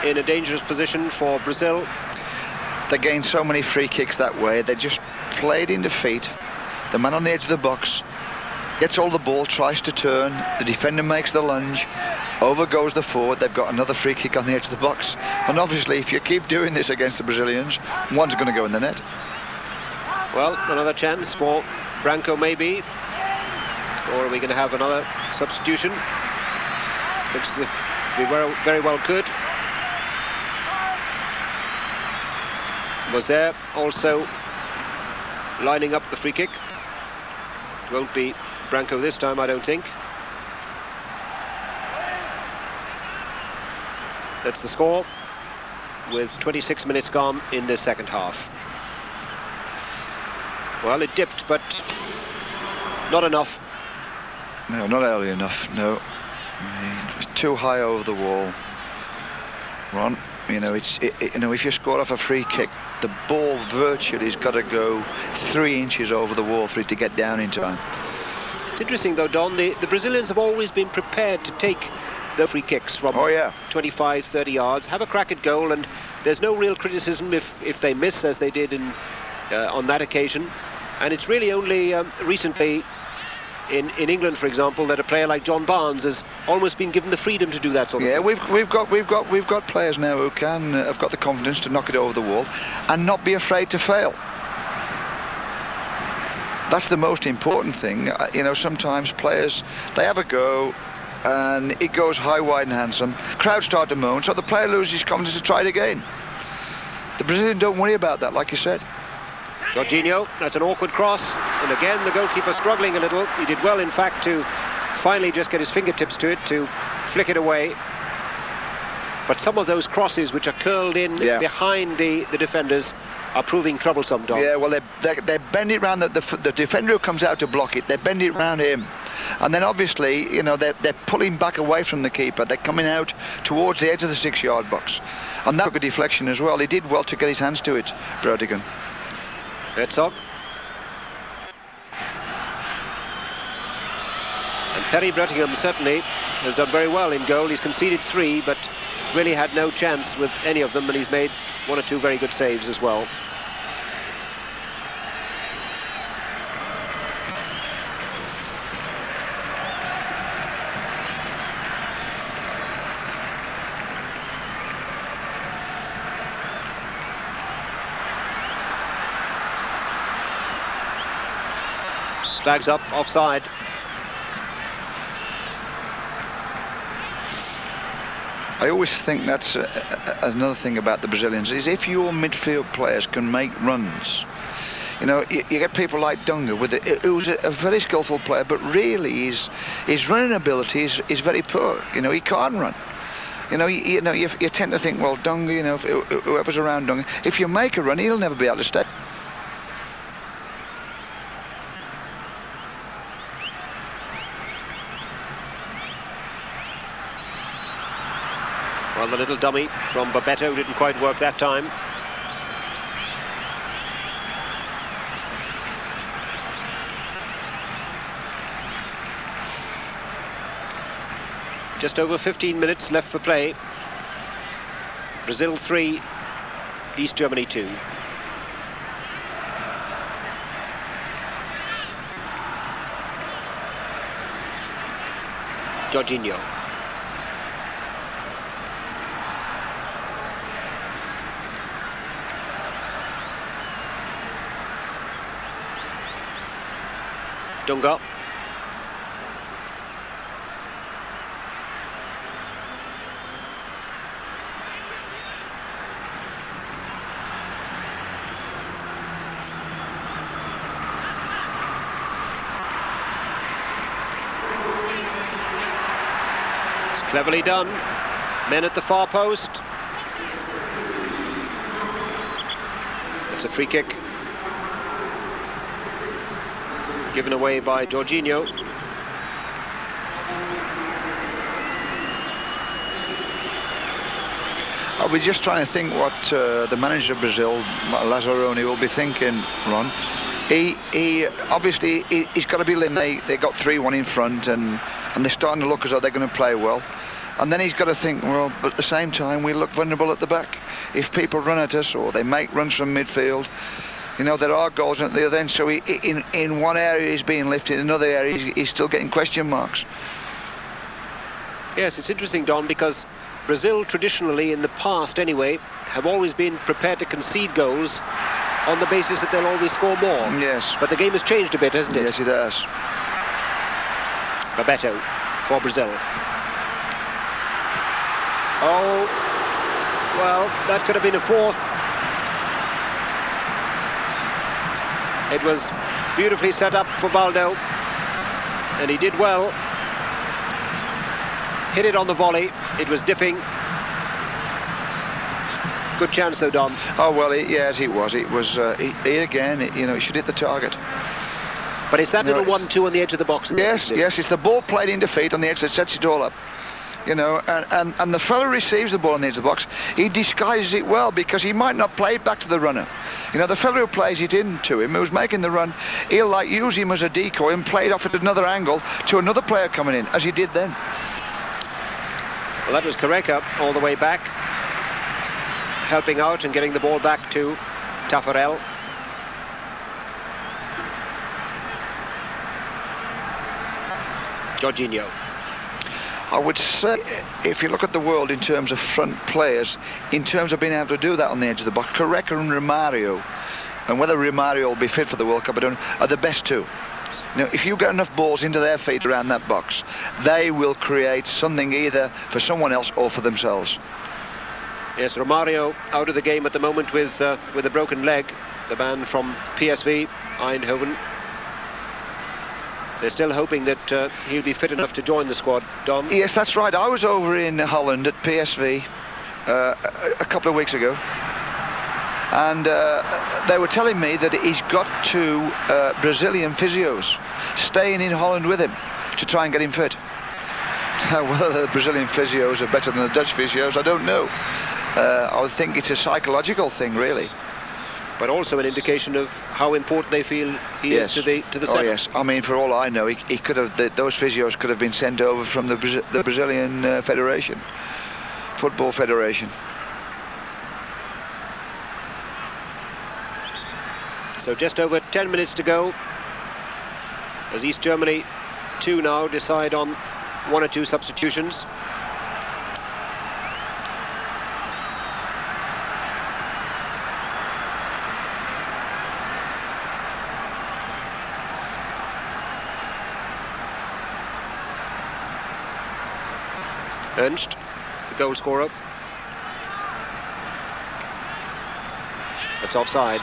in a dangerous position for Brazil. They gain so many free kicks that way. They just played in defeat. The man on the edge of the box gets all the ball, tries to turn. The defender makes the lunge. Over goes the forward. They've got another free kick on the edge of the box. And obviously, if you keep doing this against the Brazilians, one's going to go in the net. Well, another chance for Branco maybe. Or are we going to have another substitution? Looks as if we very well could. Mozer also lining up the free kick. Won't be Branco this time, I don't think. That's the score, with 26 minutes gone in the second half. Well, it dipped, but not enough. No, not early enough, no. I mean, it was too high over the wall. Ron, you know, if you score off a free kick, the ball virtually has got to go 3 inches over the wall for it to get down in time. It's interesting though, Don, the Brazilians have always been prepared to take the free kicks from 25, 30 yards, have a crack at goal, and there's no real criticism if they miss, as they did on that occasion. And it's really only recently in England, for example, that a player like John Barnes has almost been given the freedom to do that sort of thing. Yeah, we've got players now who have got the confidence to knock it over the wall and not be afraid to fail. That's the most important thing. You know, sometimes players, they have a go and it goes high, wide and handsome. Crowds start to moan, so the player loses his confidence to try it again. The Brazilians don't worry about that, like you said. Jorginho, that's an awkward cross, and again the goalkeeper struggling a little. He did well, in fact, to finally just get his fingertips to it, to flick it away. But some of those crosses which are curled in behind the defenders are proving troublesome, Don. Yeah, well, they bend it round the defender who comes out to block it. They bend it round him, and then obviously, you know, they're pulling back away from the keeper. They're coming out towards the edge of the 6-yard box, and that took a deflection as well. He did well to get his hands to it, Brodigan. Herzog. And Perry Brettingham certainly has done very well in goal. He's conceded 3, but really had no chance with any of them, and he's made 1 or 2 very good saves as well. Flags up, offside. I always think that's another thing about the Brazilians, is if your midfield players can make runs. You know, you get people like Dunga, who's a very skillful player, but really his running ability is very poor. You know, he can't run. You know, you tend to think, well, Dunga, you know, whoever's around Dunga, if you make a run, he'll never be able to stay. Well, the little dummy from Bebeto didn't quite work that time. Just over 15 minutes left for play. Brazil 3, East Germany 2. Jorginho. Dunga. Cleverly done. Men at the far post. It's a free kick. Given away by Jorginho. I was just trying to think what the manager of Brazil, Lazzaroni, will be thinking, Ron. He obviously he's got to be in. They got 3-1 in front, and they're starting to look as though they're going to play well. And then he's got to think, well, but at the same time, we look vulnerable at the back. If people run at us or they make runs from midfield, you know, there are goals at the other end. So in one area he's being lifted, in another area he's still getting question marks. Yes, it's interesting, Don, because Brazil traditionally, in the past anyway, have always been prepared to concede goals on the basis that they'll always score more. Yes. But the game has changed a bit, hasn't it? Yes, it has. Bebeto for Brazil. Oh, well, that could have been a fourth. It was beautifully set up for Valdo, and he did well. Hit it on the volley. It was dipping. Good chance though, Don. Oh well, yes, it was. It was. He again. You know, he should hit the target. But it's that little 1-2 on the edge of the box. Yes, yes. It's the ball played in defeat on the edge that sets it all up. You know, and the fellow receives the ball on the edge of the box. He disguises it well because he might not play it back to the runner. You know, the fellow who plays it into him, who's making the run, he'll like use him as a decoy and play it off at another angle to another player coming in, as he did then. Well, that was Careca all the way back, helping out and getting the ball back to Taffarel. Jorginho. I would say, if you look at the world in terms of front players, in terms of being able to do that on the edge of the box, Careca and Romario, and whether Romario will be fit for the World Cup, I don't know, are the best two. You know, if you get enough balls into their feet around that box, they will create something either for someone else or for themselves. Yes, Romario out of the game at the moment with a broken leg. The man from PSV Eindhoven. They're still hoping that he'll be fit enough to join the squad, Don. Yes, that's right. I was over in Holland at PSV a couple of weeks ago, and they were telling me that he's got two Brazilian physios staying in Holland with him to try and get him fit. Whether the Brazilian physios are better than the Dutch physios, I don't know. I would think it's a psychological thing, really. But also an indication of how important they feel he is to the Oh centre. yes, I mean, for all I know, he could have those physios could have been sent over from the Brazilian Federation, Football Federation. So just over 10 minutes to go, as East Germany 2 now decide on 1 or 2 substitutions. Ernst the goal scorer. That's offside.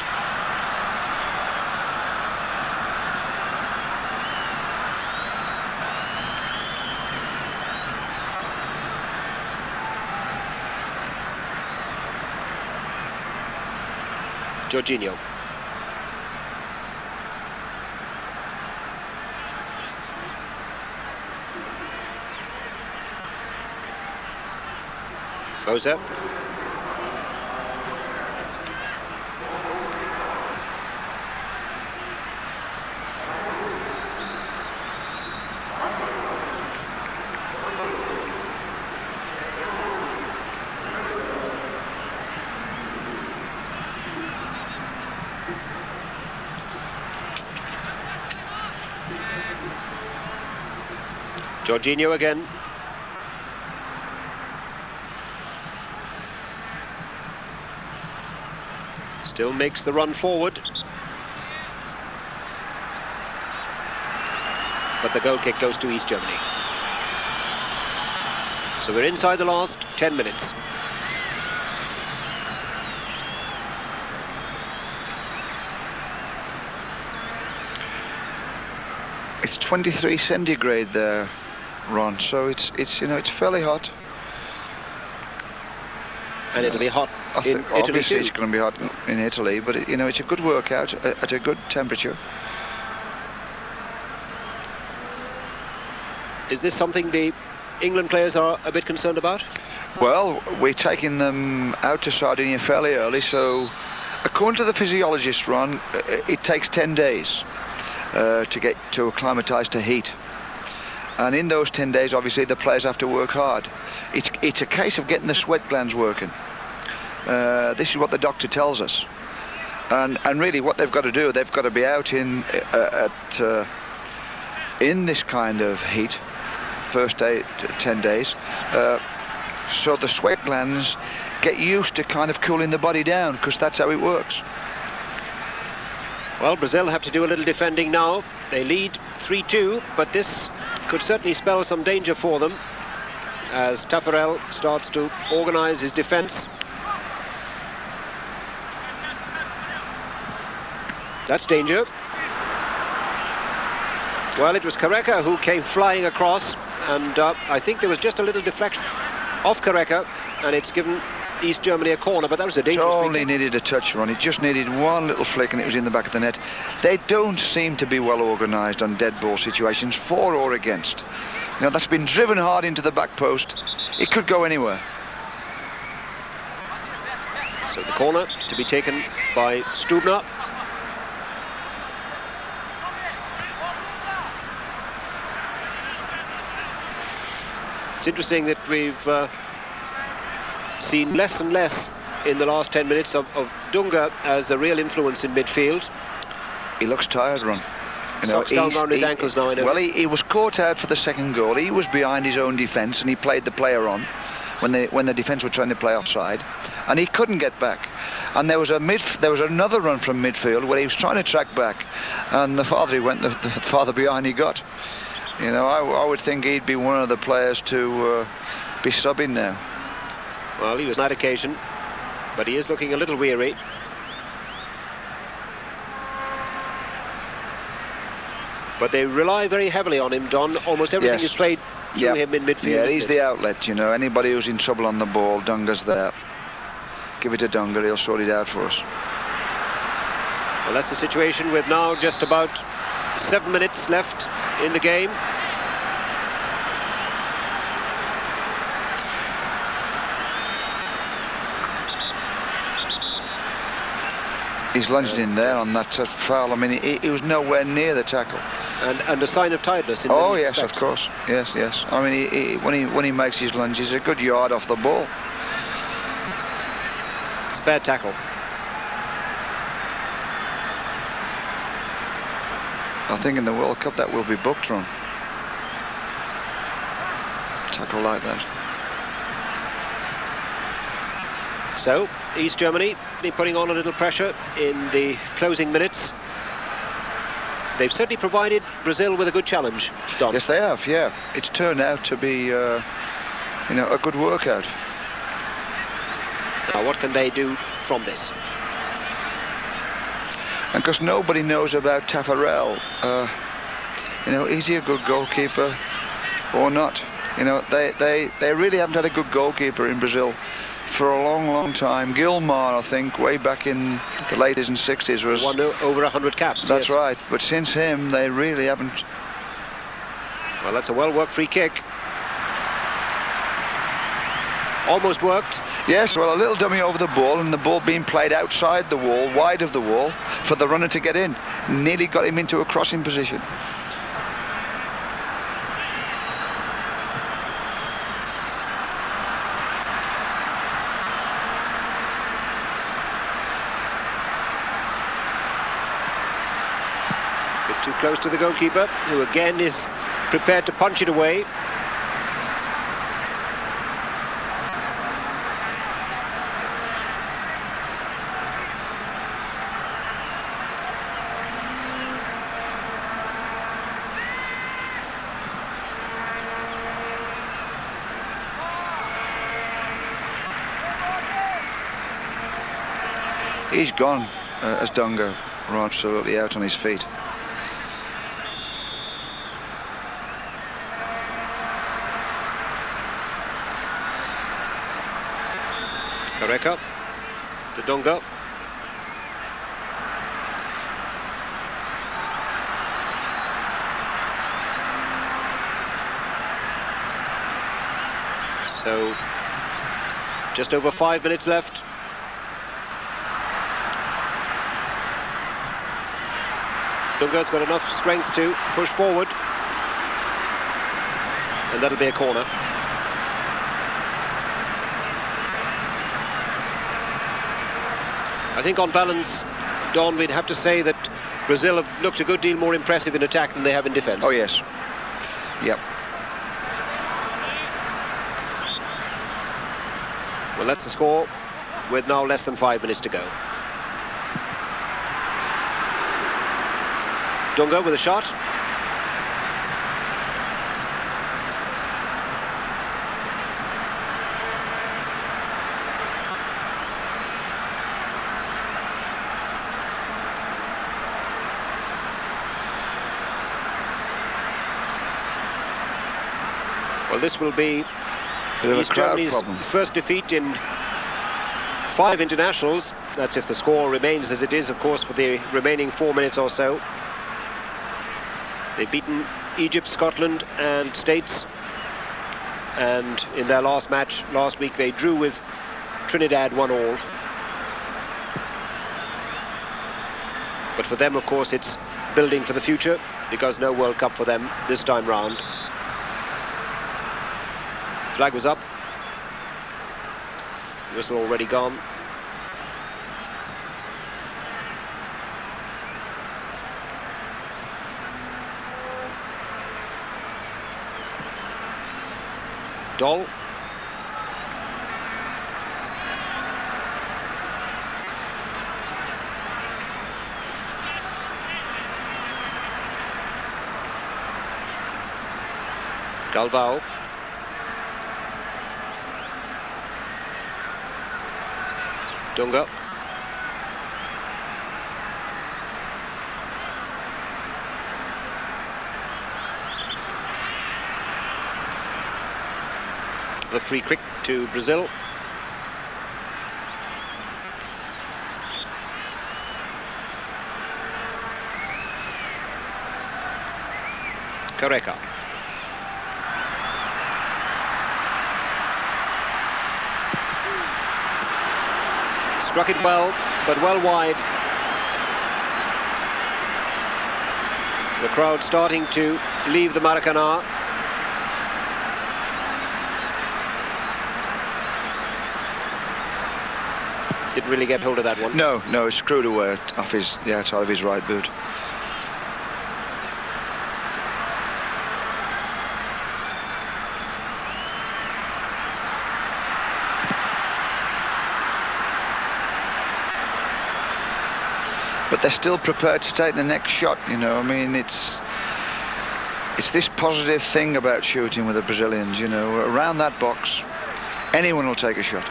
Jorginho. Mozer. Jorginho again. Still makes the run forward. But the goal kick goes to East Germany. So we're inside the last 10 minutes. It's 23 centigrade there, Ron, so it's you know, it's fairly hot. And it'll be hot in Italy obviously too. It's going to be hot in Italy, but it, you know, it's a good workout at a good temperature. Is this something the England players are a bit concerned about? Well, we're taking them out to Sardinia fairly early, so according to the physiologist, Ron, it takes 10 days to get to acclimatise to heat. And in those 10 days, obviously, the players have to work hard. It's a case of getting the sweat glands working. This is what the doctor tells us. And really what they've got to do, they've got to be out in this kind of heat, first 10 days, so the sweat glands get used to kind of cooling the body down, because that's how it works. Well, Brazil have to do a little defending now. They lead 3-2, but this could certainly spell some danger for them as Taffarel starts to organise his defence. That's danger. Well, it was Careca who came flying across, and I think there was just a little deflection off Careca, and it's given East Germany a corner, but that was a dangerous It only needed a touch, Ron. It just needed one little flick and it was in the back of the net. They don't seem to be well organised on dead ball situations, for or against. You know, that's been driven hard into the back post. It could go anywhere. So the corner to be taken by Stubner. It's interesting that we've seen less and less in the last 10 minutes of Dunga as a real influence in midfield. He looks tired, Ron. You know, Socks down around his ankles now, I know. Well, he was caught out for the second goal. He was behind his own defence and he played the player on when the defence were trying to play offside, and he couldn't get back. And there was another run from midfield where he was trying to track back, and the farther he went, the farther behind he got. You know, I would think he'd be one of the players to be subbing now. Well, he was on that occasion, but he is looking a little weary. But they rely very heavily on him, Don. Almost everything is played through him in midfield. Yeah, he's the outlet, you know. Anybody who's in trouble on the ball, Dunga's there. Give it to Dunga, he'll sort it out for us. Well, that's the situation with now just about 7 minutes left in the game. He's lunged in there on that foul. I mean, he was nowhere near the tackle. And a sign of tiredness in oh, many yes, respects. of course. Yes, yes. I mean, when he makes his lunge, he's a good yard off the ball. It's a bad tackle. I think in the World Cup that will be booked, Ron. Tackle like that. So, East Germany putting on a little pressure in the closing minutes. They've certainly provided Brazil with a good challenge, Don. Yes, they have, yeah. It's turned out to be you know, a good workout. Now, what can they do from this? And because nobody knows about Taffarel, you know, is he a good goalkeeper or not? You know, they really haven't had a good goalkeeper in Brazil for a long, long time. Gilmar, I think, way back in the late 50s and 60s was... Won over 100 caps. That's yes. right, but since him, they really haven't... Well, that's a well-worked free kick. Almost worked. Yes, well, a little dummy over the ball, and the ball being played outside the wall, wide of the wall, for the runner to get in. Nearly got him into a crossing position. Too close to the goalkeeper, who again is prepared to punch it away. He's gone as Dunga, absolutely out on his feet. Careca to Dunga. So, just over 5 minutes left. Dunga's got enough strength to push forward. And that'll be a corner. I think on balance, Don, we'd have to say that Brazil have looked a good deal more impressive in attack than they have in defence. Oh, yes. Yep. Well, that's the score with now less than 5 minutes to go. Dunga with a shot. Well, this will be East Germany's first defeat in 5 internationals. That's if the score remains as it is, of course, for the remaining 4 minutes or so. They've beaten Egypt, Scotland and States. And in their last match last week, they drew with Trinidad 1-1. But for them, of course, it's building for the future, because no World Cup for them this time round. Flag was up. Whistle already gone. Doll. Galvão. Dunga. The free kick to Brazil. Careca. Struck it well, but well wide. The crowd starting to leave the Maracanã. Didn't really get hold of that one. No, it's screwed away off the outside of his right boot. But they're still prepared to take the next shot, you know. I mean, it's it's this positive thing about shooting with the Brazilians, you know, around that box, anyone will take a shot.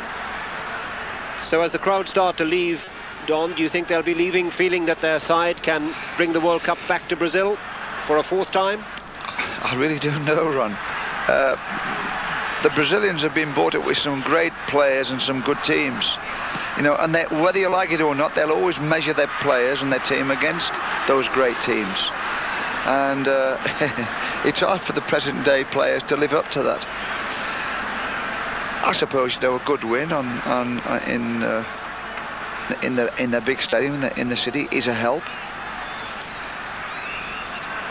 So as the crowd start to leave, Don, do you think they'll be leaving feeling that their side can bring the World Cup back to Brazil for a fourth time? I really don't know, Ron. The Brazilians have been brought up with some great players and some good teams. You know, and whether you like it or not, they'll always measure their players and their team against those great teams. And it's hard for the present-day players to live up to that. I suppose, you know, a good win in the big stadium in the city is a help.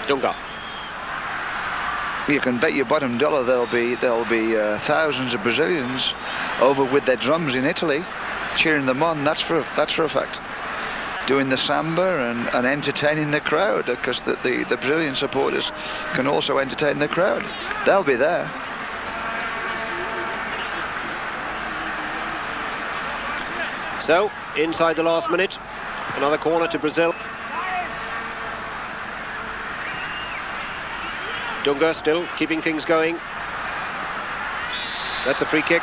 Dunga. You can bet your bottom dollar there'll be thousands of Brazilians over with their drums in Italy, cheering them on. That's for a fact. Doing the samba and entertaining the crowd, because the Brazilian supporters can also entertain the crowd. They'll be there. So, inside the last minute, another corner to Brazil. Dunga still keeping things going. That's a free kick.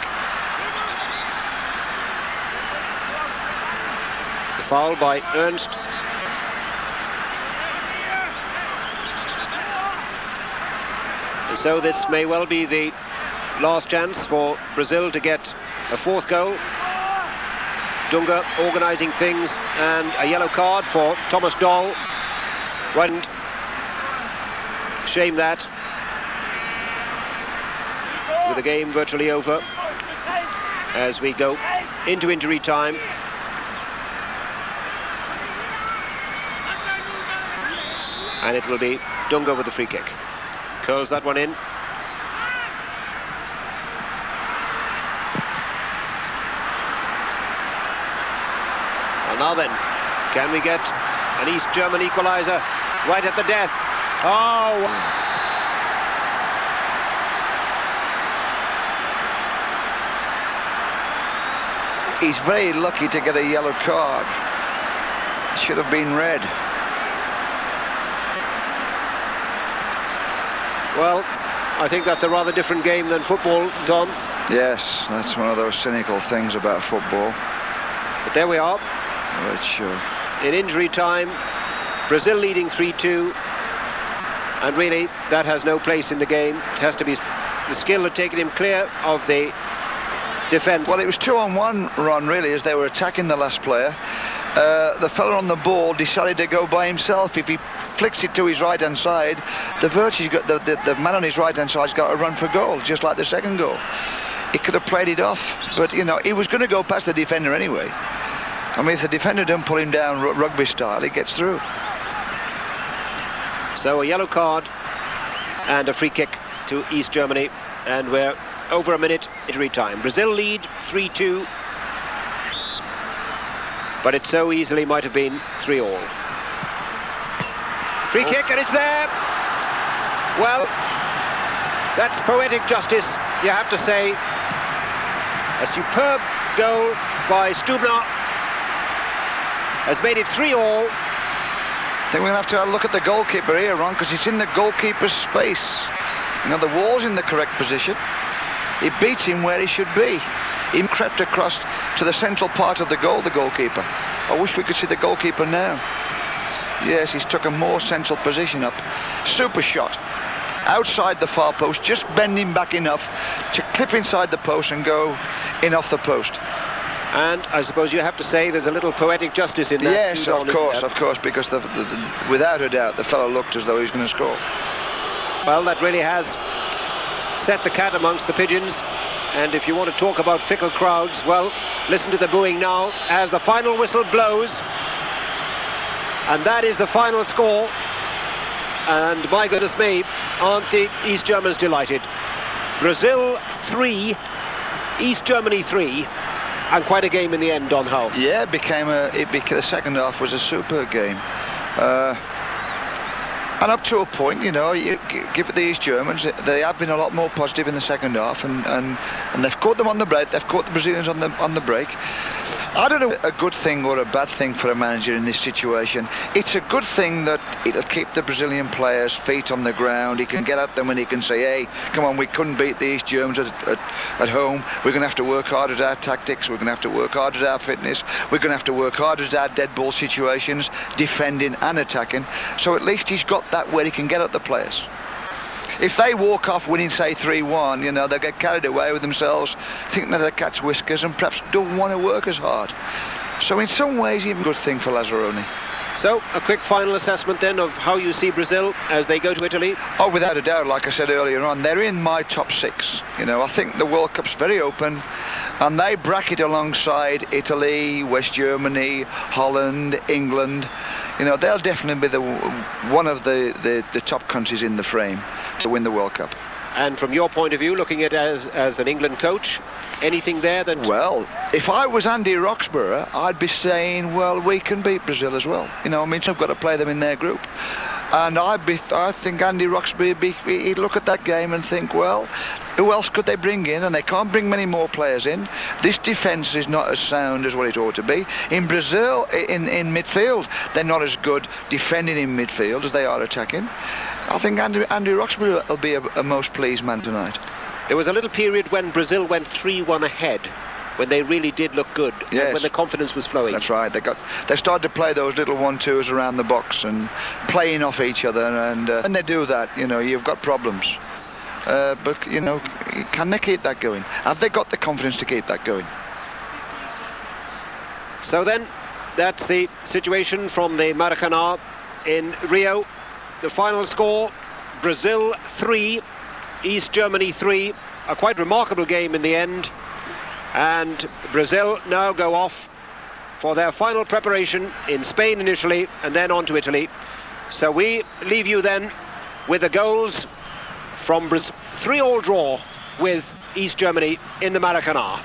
The foul by Ernst. And so this may well be the last chance for Brazil to get a fourth goal. Dunga organising things, and a yellow card for Thomas Doll. Right. Shame that. With the game virtually over as we go into injury time. And it will be Dunga with the free kick. Curls that one in. Well, now then, can we get an East German equaliser right at the death? Oh! He's very lucky to get a yellow card. Should have been red. Well, I think that's a rather different game than football, Tom. Yes, that's one of those cynical things about football. But there we are. Which, in injury time, Brazil leading 3-2. And really, that has no place in the game. It has to be the skill had taken him clear of the defence. Well, it was 2-on-1, Ron, really, as they were attacking the last player. The fella on the ball decided to go by himself. If he flicks it to his right-hand side, the man on his right-hand side's got to run for goal, just like the second goal. He could have played it off, but, you know, he was going to go past the defender anyway. I mean, if the defender doesn't pull him down rugby style, he gets through. So a yellow card and a free kick to East Germany, and we're over a minute injury time. Brazil lead 3-2, but it so easily might have been 3-all. Free kick, and it's there. Well, that's poetic justice, you have to say. A superb goal by Stubner has made it 3-all. I think we'll have to have a look at the goalkeeper here, Ron, because he's in the goalkeeper's space. You know, the wall's in the correct position. It beats him where he should be. He crept across to the central part of the goal, the goalkeeper. I wish we could see the goalkeeper now. Yes, he's took a more central position up. Super shot. Outside the far post, just bending back enough to clip inside the post and go in off the post. And I suppose you have to say there's a little poetic justice in that. Yes, of course, because without a doubt the fellow looked as though he was going to score. Well, that really has set the cat amongst the pigeons. And if you want to talk about fickle crowds, well, listen to the booing now as the final whistle blows. And that is the final score. And my goodness me, aren't the East Germans delighted? Brazil 3, East Germany 3. And quite a game in the end, Don Hull. Yeah, the second half was a super game. And up to a point, you know, you give it the East Germans, they have been a lot more positive in the second half, and they've caught them on the break, they've caught the Brazilians on the break. I don't know a good thing or a bad thing for a manager in this situation. It's a good thing that it'll keep the Brazilian players' feet on the ground. He can get at them and he can say, hey, come on, we couldn't beat the East Germans at home. We're going to have to work hard at our tactics. We're going to have to work hard at our fitness. We're going to have to work hard at our dead ball situations, defending and attacking. So at least he's got that where he can get at the players. If they walk off winning, say, 3-1, you know, they get carried away with themselves, think that they're cat's whiskers and perhaps don't want to work as hard. So in some ways, even a good thing for Lazzaroni. So, a quick final assessment then of how you see Brazil as they go to Italy? Oh, without a doubt, like I said earlier on, they're in my top 6. You know, I think the World Cup's very open, and they bracket alongside Italy, West Germany, Holland, England. You know, they'll definitely be one of the top countries in the frame to win the World Cup. And from your point of view, looking at it as an England coach, anything there that... Well, if I was Andy Roxburgh, I'd be saying, well, we can beat Brazil as well. You know, I mean, so I've got to play them in their group. And I think Andy Roxburgh, he'd look at that game and think, well, who else could they bring in? And they can't bring many more players in. This defence is not as sound as what it ought to be. In Brazil, in midfield, they're not as good defending in midfield as they are attacking. I think Andy Roxburgh will be a most pleased man tonight. There was a little period when Brazil went 3-1 ahead, when they really did look good, yes, when the confidence was flowing. That's right. They started to play those little 1-2s around the box and playing off each other, and when they do that, you know, you've got problems. But you know, can they keep that going? Have they got the confidence to keep that going? So then, that's the situation from the Maracanã in Rio. The final score: Brazil 3, East Germany 3. A quite remarkable game in the end. And Brazil now go off for their final preparation in Spain initially, and then on to Italy. So we leave you then with the goals from 3-3 draw with East Germany in the Maracanã.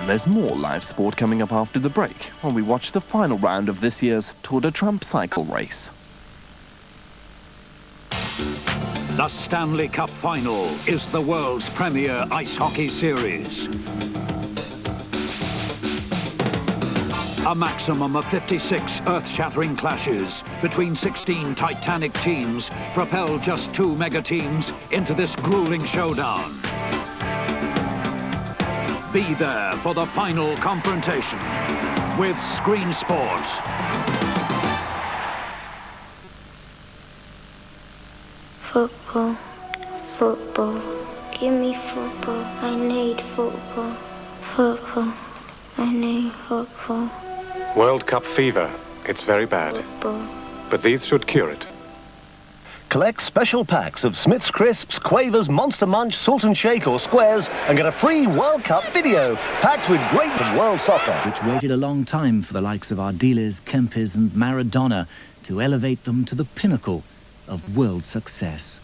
And there's more live sport coming up after the break, when we watch the final round of this year's Tour de Trump cycle race. The Stanley Cup Final is the world's premier ice hockey series. A maximum of 56 earth-shattering clashes between 16 titanic teams propel just 2 mega teams into this grueling showdown. Be there for the final confrontation with Screen Sports. Football, football, give me football, I need football. Football, I need football. World Cup fever. It's very bad. Football. But these should cure it. Collect special packs of Smith's Crisps, Quavers, Monster Munch, Salt and Shake or Squares and get a free World Cup video packed with great world soccer. Which waited a long time for the likes of Ardiles, Kempes and Maradona to elevate them to the pinnacle of world success.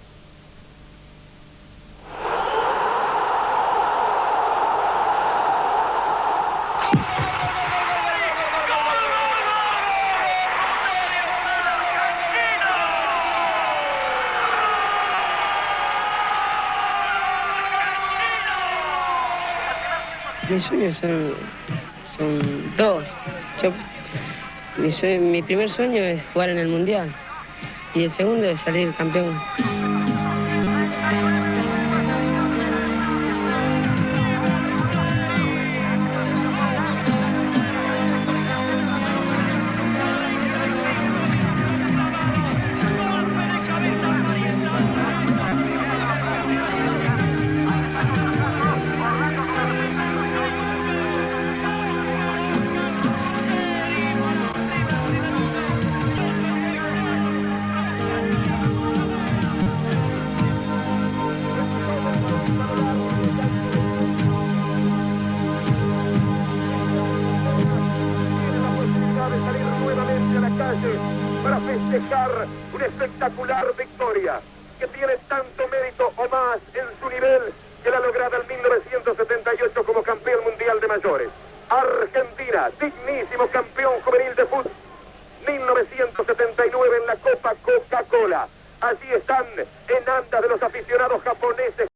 Mis sueños son dos. Mi primer sueño es jugar en el Mundial y el segundo es salir campeón. Para festejar una espectacular victoria que tiene tanto mérito o más en su nivel que la lograda en 1978 como campeón mundial de mayores. Argentina, dignísimo campeón juvenil de fútbol. 1979 en la Copa Coca-Cola. Allí están en andas de los aficionados japoneses.